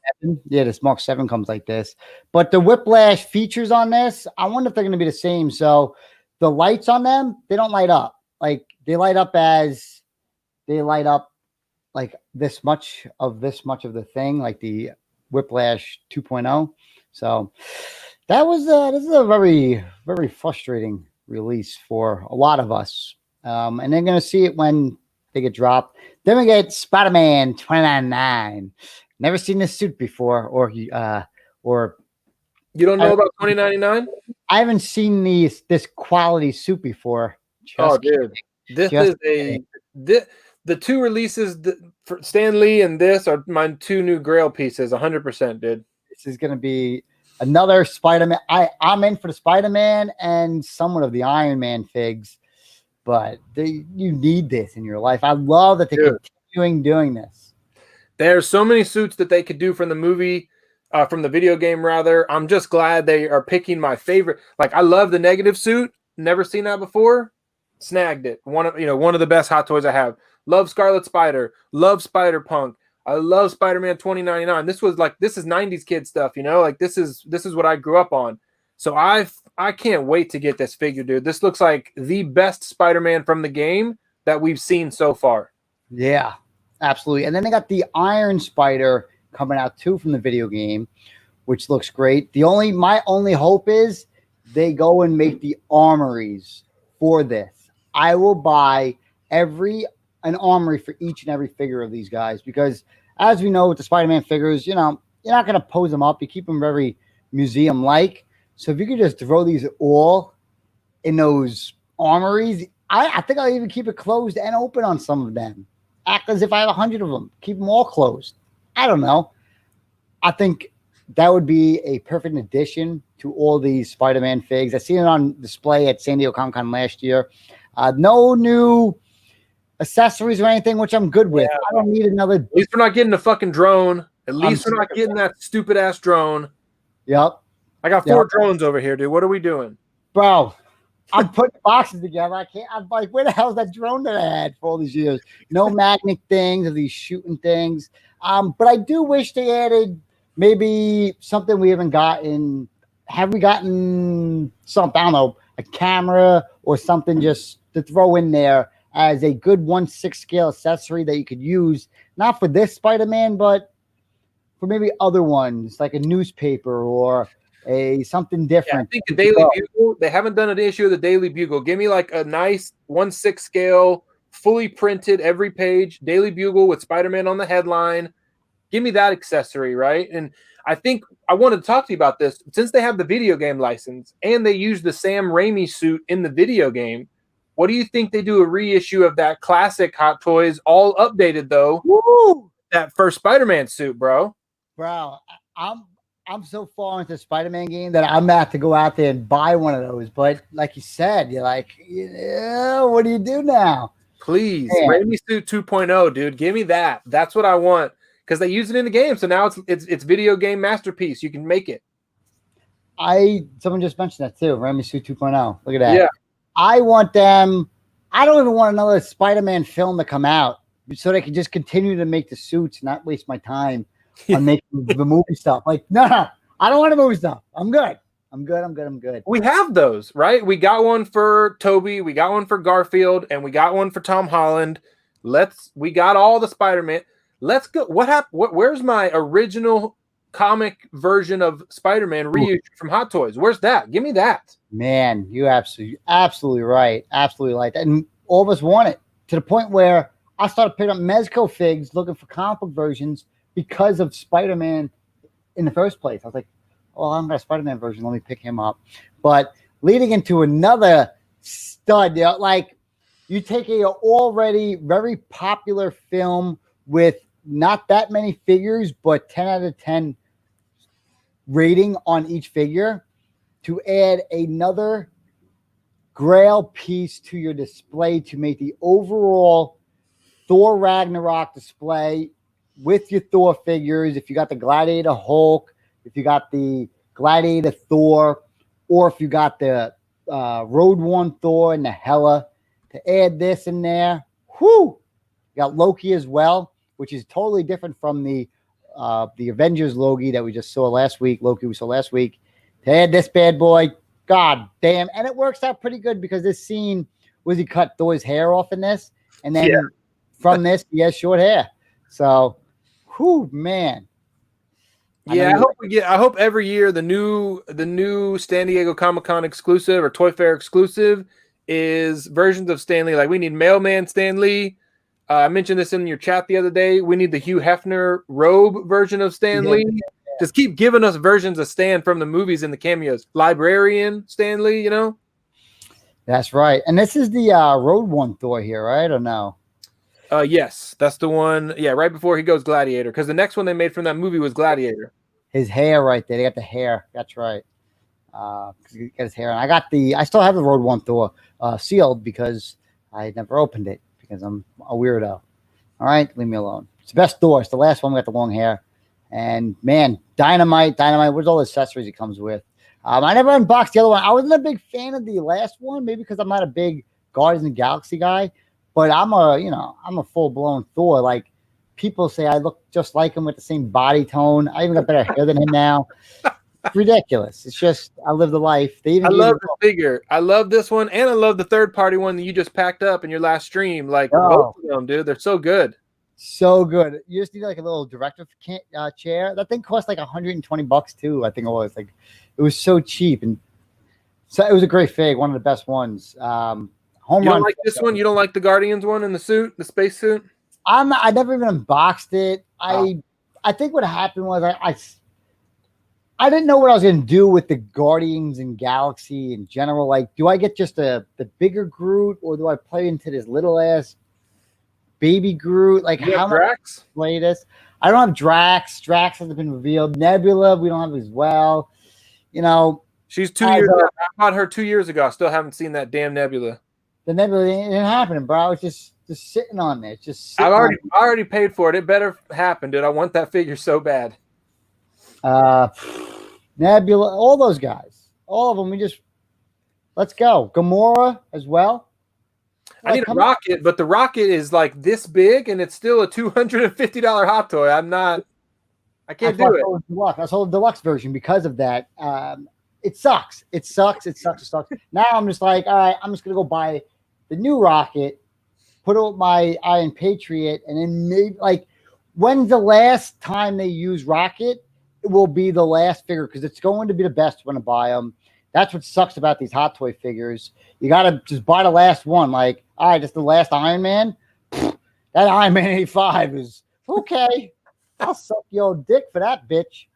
Yeah, this Mark 7 comes like this. But the Whiplash features on this, I wonder if they're going to be the same. So the lights on them, they don't light up. Like, they light up like this much of the thing, like the Whiplash 2.0. So that was this is a very, very frustrating release for a lot of us. And they're going to see it when they get dropped. Then we get Spiderman 2099. Never seen this suit before, or you don't know about 2099? I haven't seen this quality suit before. Dude, the two releases for Stan Lee and this are my 2 new Grail pieces. 100%, dude. This is going to be another Spider-Man. I'm in for the Spider-Man and somewhat of the Iron Man figs. But you need this in your life. I love that they're continuing doing this. There's so many suits that they could do from the movie, from the video game, rather. I'm just glad they are picking my favorite. Like, I love the Negative suit. Never seen that before. Snagged it. One of the best Hot Toys I have. Love Scarlet Spider. Love Spider-Punk. I love Spider-Man 2099. This is 90s kid stuff, Like, this is what I grew up on. So I can't wait to get this figure, dude. This looks like the best Spider-Man from the game that we've seen so far. Yeah, absolutely. And then they got the Iron Spider coming out too from the video game, which looks great. My only hope is they go and make the armories for this. I will buy an armory for each and every figure of these guys because, as we know with the Spider-Man figures, you're not going to pose them up. You keep them very museum-like. So if you could just throw these all in those armories, I think I'll even keep it closed and open on some of them. Act as if I have 100 of them. Keep them all closed. I don't know. I think that would be a perfect addition to all these Spider-Man figs. I seen it on display at San Diego Comic-Con last year. No new accessories or anything, which I'm good with. I don't need another. At least we're not getting a fucking drone. At least we're not getting that stupid ass drone. Yep. I got 4 drones over here, dude. What are we doing? Bro, I'm putting boxes together. I'm like, where the hell's that drone that I had for all these years? No magnet things or these shooting things. But I do wish they added maybe something we haven't gotten. Have we gotten something? I don't know, a camera or something just to throw in there as a good 1/6 scale accessory that you could use, not for this Spider-Man, but for maybe other ones, like a newspaper or something different. I think the Daily Bugle, they haven't done an issue of the Daily Bugle. Give me like a nice 1/6 scale, fully printed every page Daily Bugle with Spider-Man on the headline. Give me that accessory, right? And I think I wanted to talk to you about this. Since they have the video game license and they use the Sam Raimi suit in the video game, what do you think they do a reissue of that classic Hot Toys, all updated though? Woo! That first Spider-Man suit, bro. Bro, I'm so far into the Spider-Man game that I'm about to go out there and buy one of those. But like you said, you're like, yeah, what do you do now? Please, Raimi suit 2.0, dude. Give me that. That's what I want. Because they use it in the game, so now it's video game masterpiece. You can make it. Someone just mentioned that too. Raimi Suit 2.0. Look at that. Yeah. I want them. I don't even want another Spider-Man film to come out, so they can just continue to make the suits, not waste my time on making the movie stuff. Like, no, I don't want the movie stuff. I'm good. I'm good. We have those, right? We got one for Toby, we got one for Garfield, and we got one for Tom Holland. We got all the Spider-Man. Let's go. What happened? Where's my original comic version of Spider-Man reissued from Hot Toys? Where's that? Give me that. Man, you absolutely right. Absolutely like that. And all of us want it to the point where I started picking up Mezco figs looking for comic book versions because of Spider-Man in the first place. I was like, well, I'm got a Spider-Man version. Let me pick him up. But leading into another stud, like you take a already very popular film with not that many figures, but 10 out of 10 rating on each figure to add another grail piece to your display to make the overall Thor Ragnarok display with your Thor figures. If you got the Gladiator Hulk, if you got the Gladiator Thor, or if you got the Road One Thor and the Hela, to add this in there. Whoo! You got Loki as well, which is totally different from the Avengers Loki that we just saw last week. To add this bad boy, god damn. And it works out pretty good because this scene was he cut Thor's hair off in this. And then from this, he has short hair. So, whew, man. Yeah, I hope every year the new San Diego Comic-Con exclusive or Toy Fair exclusive is versions of Stan Lee. Like we need Mailman Stan Lee. I mentioned this in your chat the other day. We need the Hugh Hefner robe version of Stan Lee. Just keep giving us versions of Stan from the movies and the cameos. Librarian Stan Lee, you know? That's right. And this is the Road One Thor here, right? Or no? Yes, that's the one. Yeah, right before he goes Gladiator. Because the next one they made from that movie was Gladiator. His hair right there. They got the hair. That's right. He got his hair. And I still have the Road One Thor sealed because I never opened it because I'm a weirdo. All right, leave me alone. It's the best Thor. It's the last one with the long hair. And man, Dynamite. Where's all the accessories it comes with? I never unboxed the other one. I wasn't a big fan of the last one, maybe because I'm not a big Guardians of the Galaxy guy. But I'm a full blown Thor. Like people say, I look just like him with the same body tone. I even got better hair than him now. It's ridiculous. It's just I live the life. I love the figure. I love this one, and I love the third party one that you just packed up in your last stream. Like both of them, dude. They're so good. So good. You just need like a little director chair. That thing cost like $120 too. I think it was like it was so cheap, and so it was a great fig. One of the best ones. You don't like this one? You don't like the Guardians one in the suit, the space suit? I never even unboxed it. I think what happened was I didn't know what I was going to do with the Guardians and Galaxy in general. Like, do I get just the bigger Groot, or do I play into this little ass baby Groot? Like, how much play this? I don't have Drax. Drax hasn't been revealed. Nebula, we don't have as well. You know, She's 2 years old. I bought her 2 years ago. I still haven't seen that damn Nebula. the Nebula ain't happening, bro. It's just sitting on there. It's just I already paid for it. It better happen, dude. I want that figure so bad. Nebula, all those guys, all of them. Let's go. Gamora as well. I need a rocket, but the rocket is like this big, and it's still a $250 hot toy. I can't do it. I sold the deluxe version because of that. It sucks. It sucks. Now I'm just like, all right, I'm just gonna go buy the new rocket, put it with my Iron Patriot, and then maybe like when's the last time they use rocket? It will be the last figure because it's going to be the best when I buy them. That's what sucks about these hot toy figures. You gotta just buy the last one. Like, all right, just the last Iron Man. That Iron Man 85 is okay. I'll suck your dick for that bitch.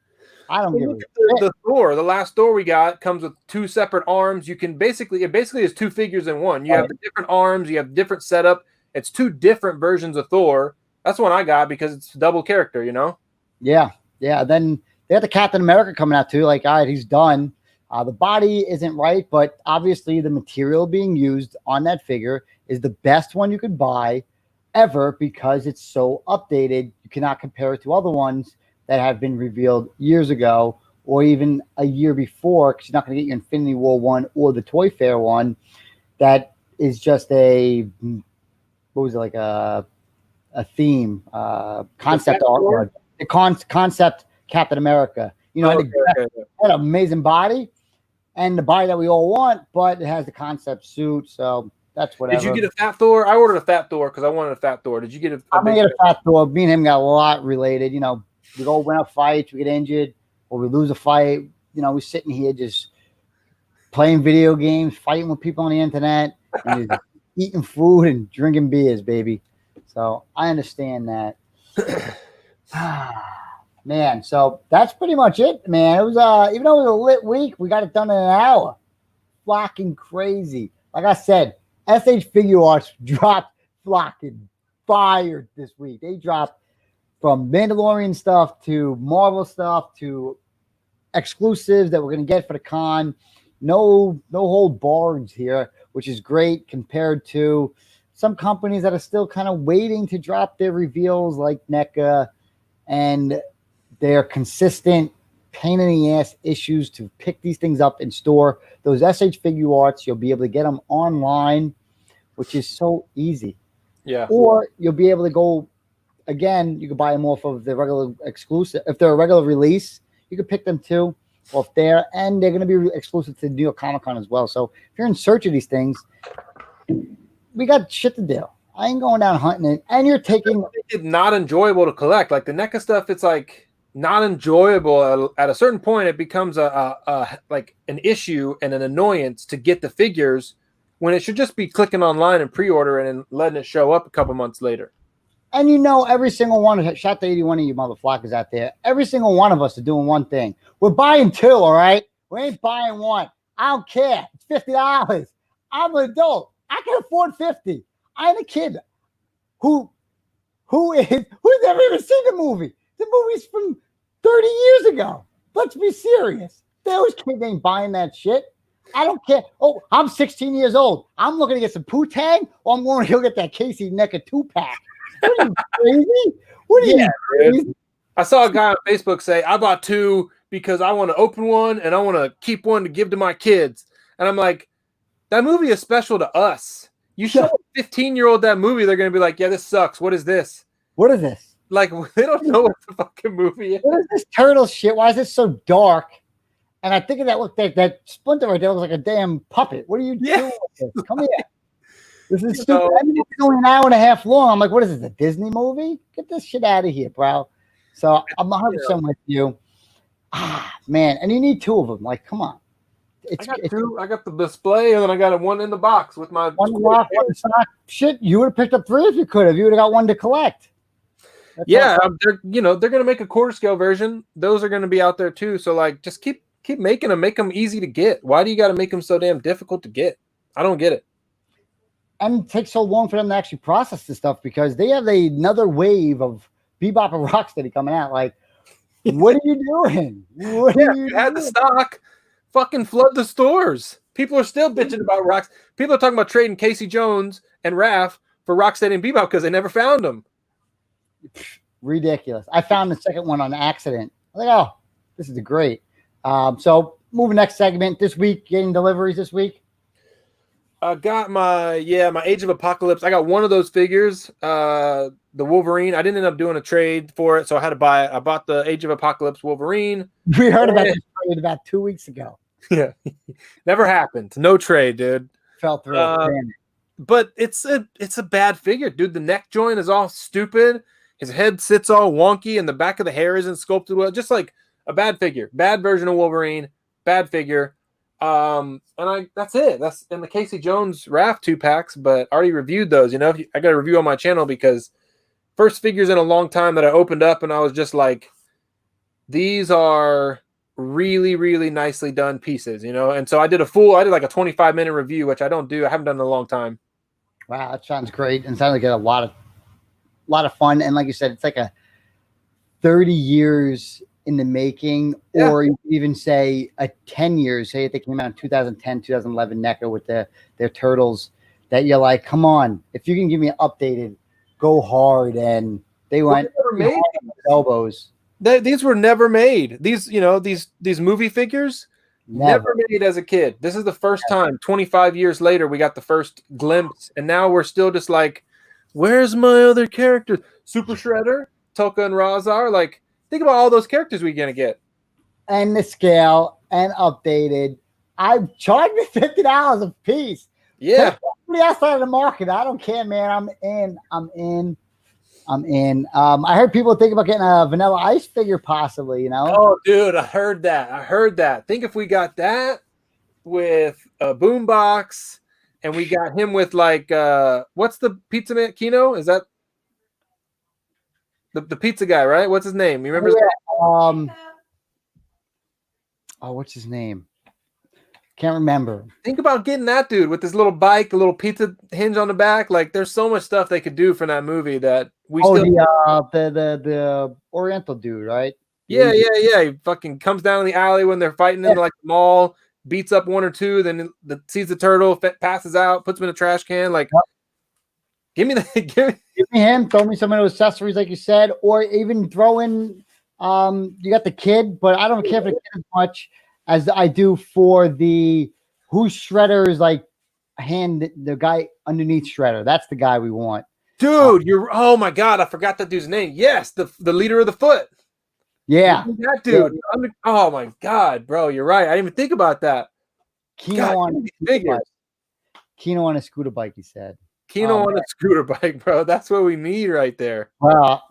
I don't give a shit. The Thor, the last Thor we got comes with 2 separate arms. You can it basically is 2 figures in one. You have the different arms, you have different setup. It's 2 different versions of Thor. That's one I got because it's double character, you know? Yeah. Then they have the Captain America coming out too. Like, all right, he's done. The body isn't right, but obviously the material being used on that figure is the best one you could buy ever because it's so updated. You cannot compare it to other ones that have been revealed years ago or even a year before because you're not going to get your Infinity War one or the Toy Fair one. That is just a theme, concept art. The concept Captain America. You know, had an amazing body and the body that we all want, but it has the concept suit, so that's whatever. Did you get a Fat Thor? I ordered a Fat Thor because I wanted a Fat Thor. Did you get a I'm going to get a Fat Thor. Me and him got a lot related. You know, we go win a fight, we get injured, or we lose a fight. You know, we're sitting here just playing video games, fighting with people on the internet, and just eating food and drinking beers, baby. So I understand that. Man, so that's pretty much it, man. It was even though it was a lit week, we got it done in an hour. Flocking crazy. Like I said, SH Figure Arts dropped flocking fired this week. They dropped from Mandalorian stuff to Marvel stuff to exclusives that we're gonna get for the con. No hold barred here, which is great compared to some companies that are still kind of waiting to drop their reveals like NECA and their consistent pain in the ass issues to pick these things up in store. Those SH Figure Arts, you'll be able to get them online, which is so easy. Yeah. Or you'll be able to go, again, you can buy them off of the regular exclusive. If they're a regular release, you can pick them too off there, and they're going to be exclusive to New York Comic Con as well. So if you're in search of these things, we got shit to do. I ain't going down hunting it. And you're taking... It's not enjoyable to collect. Like the NECA stuff, it's like not enjoyable. At a certain point, it becomes like an issue and an annoyance to get the figures when it should just be clicking online and pre-ordering and letting it show up a couple months later. And you know, every single one, shout to 81 of you motherfuckers out there, every single one of us are doing one thing. We're buying 2, all right? We ain't buying 1. I don't care. It's $50. I'm an adult. I can afford 50. I'm a kid who's never even seen the movie. The movie's from 30 years ago. Let's be serious. Those kids ain't buying that shit. I don't care. Oh, I'm 16 years old. I'm looking to get some Poo-Tang, or I'm going to go get that Casey NECA 2-pack. What are you crazy? What are you crazy? I saw a guy on Facebook say, I bought 2 because I want to open one and I want to keep one to give to my kids. And I'm like, that movie is special to us. You show a 15-year-old that movie, they're going to be like, yeah, this sucks. What is this? What is this? Like, they don't know what the fucking movie is. What is this turtle shit? Why is it so dark? And I think of that Splinter right there looks like a damn puppet. What are you doing with this? Come here. This is stupid. I mean, it's only an hour and a half long. I'm like, what is this, a Disney movie? Get this shit out of here, bro. So I'm 100% with you. Man, and you need 2 of them. Like, come on. I got 2. I got the display, and then I got 1 in the box with my one lock, one sock. Shit, you would have picked up 3 if you could have. You would have got 1 to collect. That's they're gonna make a quarter scale version. Those are gonna be out there too. So like, just keep making them. Make them easy to get. Why do you got to make them so damn difficult to get? I don't get it. And it takes so long for them to actually process this stuff because they have another wave of Bebop and Rocksteady coming out. Like, what are you doing? What Yeah, are you you had the doing? stock. Fucking flood the stores. People are still bitching about Rocks. People are talking about trading Casey Jones and Raph for Rocksteady and Bebop because they never found them. Ridiculous. I found the second one on accident. I was like, oh, this is great. So moving next segment this week, getting deliveries this week. I got my Age of Apocalypse. I got one of those figures, the Wolverine. I didn't end up doing a trade for it, so I had to buy it. I bought the Age of Apocalypse Wolverine. We heard about this trade about 2 weeks ago. Yeah, never happened. No trade, dude. Fell through. But it's a bad figure, dude. The neck joint is all stupid. His head sits all wonky, and the back of the hair isn't sculpted well. Just like a bad figure, bad version of Wolverine, bad figure. That's it. That's in the Casey Jones Raph 2-packs, but I already reviewed those. You know, I got a review on my channel because first figures in a long time that I opened up, and I was just like, these are really, really nicely done pieces, you know. And so I did like a 25-minute review, which I don't do. I haven't done in a long time. Wow, that sounds great, and sounds like a lot of fun. And like you said, it's like a 30 years in the making, or you could even say a 10 years. Say if they came out in 2010, 2011 NECA with their turtles, that you're like, come on, if you can give me an updated, go hard, and they went elbows. These were never made. These, you know, these movie figures never made as a kid. This is the first time 25 years later we got the first glimpse, and now we're still just like, where's my other characters? Super Shredder, Toka and Razar. Like, think about all those characters we're gonna get. And the scale and updated. I charged me $50 a piece. Yeah. Somebody outside of the market. I don't care, man. I'm in. I heard people think about getting a Vanilla Ice figure possibly, you know? Oh, dude, I heard that. Think if we got that with a boombox and we got him with like, what's the pizza man? Kino? Is that the pizza guy, right? What's his name? You remember his name? What's his name? Can't remember. Think about getting that dude with this little bike, the little pizza hinge on the back. Like, there's so much stuff they could do for that movie that we the Oriental dude, right? Yeah. He fucking comes down in the alley when they're fighting in like the mall, beats up one or two, then sees the turtle, passes out, puts him in a trash can. Like, give me that. Give me him. Throw me some of those accessories, like you said, or even throw in. You got the kid, but I don't care for the kid as much as I do for the Shredder is like the guy underneath Shredder. That's the guy we want. Dude, oh my God, I forgot that dude's name. Yes, the leader of the Foot. Yeah. That dude. Yeah. Oh my God, bro, you're right. I didn't even think about that. Kino on a scooter bike, he said. Kino on a scooter bike, bro. That's what we need right there. Well,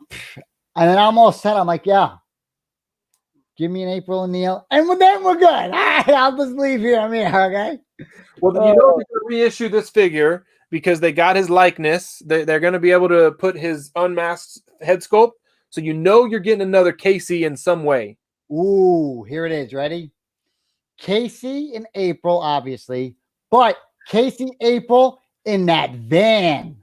and then I'm all set. I'm like, yeah. Give me an April and Neil, and then we're good. All right, I'll just leave here. I'm here, okay? Well, you know, they're going to reissue this figure because they got his likeness. They're going to be able to put his unmasked head sculpt. So you know you're getting another Casey in some way. Ooh, here it is. Ready? Casey in April, obviously, but Casey April in that van.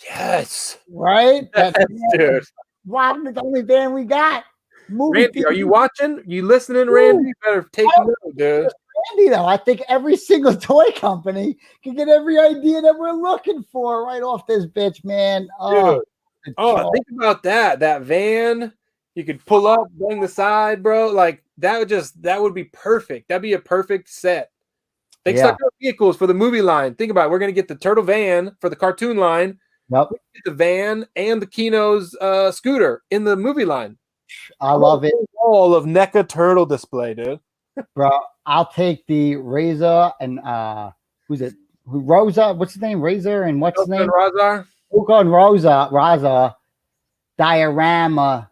Yes. Right? Yes, dude. Wow, the only van we got. Randy, are you watching? You listening, Randy? You better take note, dude. Randy, though, I think every single toy company can get every idea that we're looking for right off this bitch, man. Think about that. That van, you could pull up, bang the side, bro. Like that would be perfect. That'd be a perfect set. They start vehicles for the movie line. Think about it. We're gonna get the turtle van for the cartoon line. Yep. Get the van and the Kino's scooter in the movie line. I love it. All of NECA turtle display, dude. Bro, I'll take the Razor and who's it? Rosa? What's his name? Razor and what's his name? Razar. Bugle and Raza diorama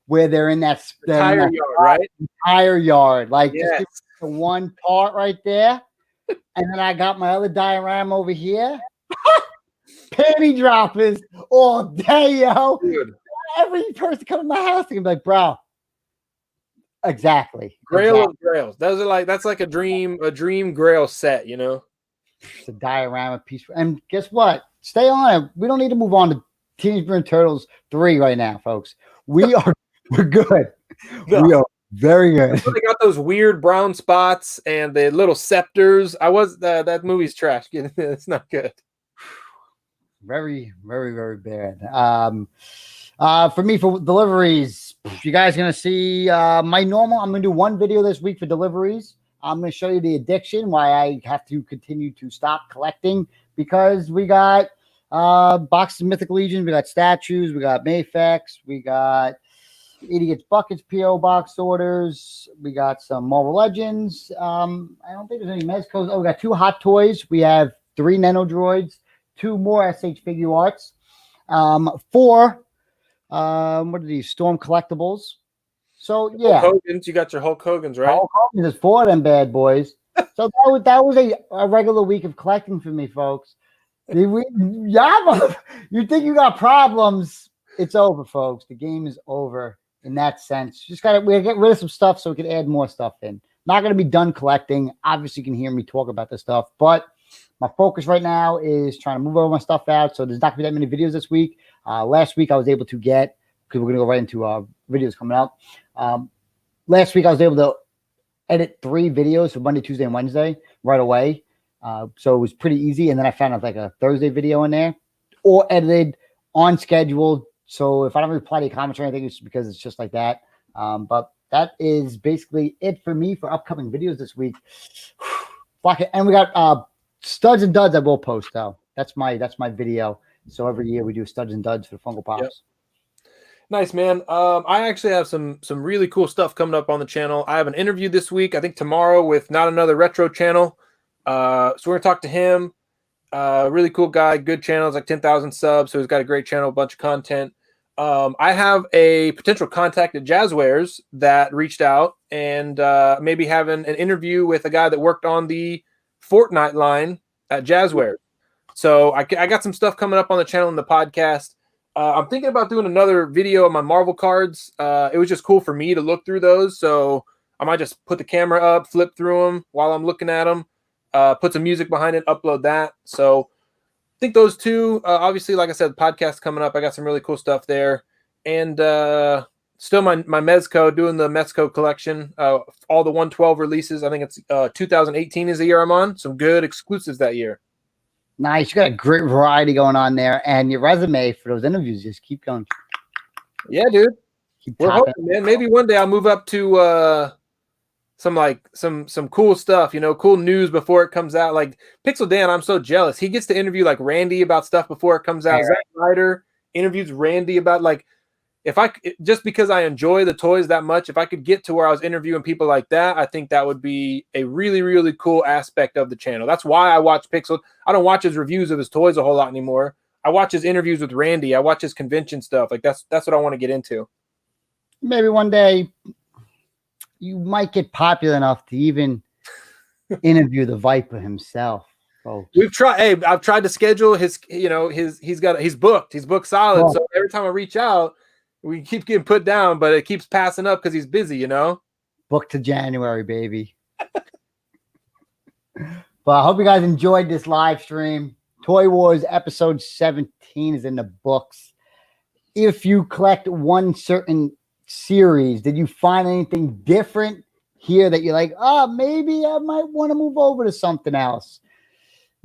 where they're in that tire yard, right? Tire yard, like yes. Just the one part right there, and then I got my other diorama over here. Panty droppers all day, yo. Dude. Every person come to my house and be like, bro. Exactly. Grail of grails. That's like a dream grail set, you know. It's a diorama piece. And guess what? Stay on it. We don't need to move on to Teenage Mutant Turtles 3 right now, folks. We're good. No. We are very good. They got those weird brown spots and the little scepters. That movie's trash. It's not good. Very, very, very bad. For me, for deliveries, you guys gonna see my normal. I'm gonna do one video this week for deliveries. I'm gonna show you the addiction, why I have to continue to stop collecting, because we got boxes of Mythic Legions, we got statues, we got Mayfex, we got Idiots Buckets PO box orders, we got some Marvel Legends. I don't think there's any Mezcos. Oh, we got 2 Hot Toys. We have 3 Nano Droids, 2 more SH Figure Arts, 4 what are these, Storm Collectibles. So yeah, Hulk Hogan's, you got your Hulk Hogan's, right? Hulk Hogan is 4 of them bad boys. So that was a regular week of collecting for me, folks. You think you got problems? It's over, folks. The game is over in that sense. We gotta get rid of some stuff so we can add more stuff in. Not gonna be done collecting. Obviously, you can hear me talk about this stuff, but my focus right now is trying to move all my stuff out. So there's not gonna be that many videos this week. Last week I was able to get, because we're gonna go right into videos coming out. Last week I was able to edit 3 videos for Monday, Tuesday, and Wednesday right away. So it was pretty easy. And then I found like a Thursday video in there, or edited on schedule. So if I don't reply to your comments or anything, it's because it's just like that. But that is basically it for me for upcoming videos this week. And we got studs and duds I will post though. That's my video. So every year we do studs and duds for Funko Pops. Yep. Nice, man. I actually have some really cool stuff coming up on the channel. I have an interview this week, I think tomorrow, with Not Another Retro channel. So we're gonna talk to him. Really cool guy, good channel. It's like 10,000 subs, so he's got a great channel, a bunch of content. I have a potential contact at Jazzwares that reached out and maybe having an interview with a guy that worked on the Fortnite line at Jazzwares. So I got some stuff coming up on the channel and the podcast. I'm thinking about doing another video on my Marvel cards. It was just cool for me to look through those. So I might just put the camera up, flip through them while I'm looking at them, put some music behind it, upload that. So I think those two, obviously, like I said, the podcast coming up. I got some really cool stuff there. And still my Mezco, doing the Mezco collection, all the 112 releases. I think it's 2018 is the year I'm on. Some good exclusives that year. Nice. You got a great variety going on there, and your resume for those interviews just keep going. Yeah, dude. We're hoping, man. Maybe one day I'll move up to some cool stuff, cool news before it comes out. Like Pixel Dan, I'm so jealous. He gets to interview like Randy about stuff before it comes out. Right. Zack Ryder interviews Randy about, like, just because I enjoy the toys that much, if I could get to where I was interviewing people like that, I think that would be a really, really cool aspect of the channel. That's why I watch Pixel. I don't watch his reviews of his toys a whole lot anymore. I watch his interviews with Randy. I watch his convention stuff. Like that's what I want to get into. Maybe one day you might get popular enough to even interview the Viper himself. Folks. We've tried. Hey, I've tried to schedule his. He's booked. He's booked solid. Oh. So every time I reach out, we keep getting put down, but it keeps passing up because he's busy, Book to January, baby. But I hope you guys enjoyed this live stream. Toy Wars episode 17 is in the books. If you collect one certain series, did you find anything different here that you're like, maybe I might want to move over to something else?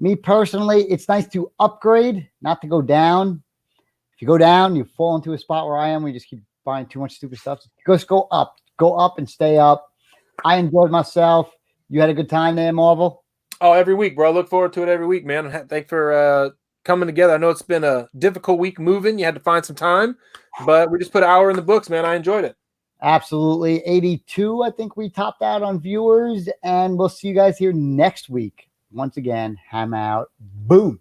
Me personally, it's nice to upgrade, not to go down. If you go down, you fall into a spot where I am, where you just keep buying too much stupid stuff. Just go up and stay up. I enjoyed myself. You had a good time there, Marvel? Oh, every week, bro. I look forward to it every week, man. Thanks for coming together. I know it's been a difficult week moving. You had to find some time, but we just put an hour in the books, man. I enjoyed it. Absolutely. 82, I think we topped out on viewers, and we'll see you guys here next week. Once again, ham out. Boom.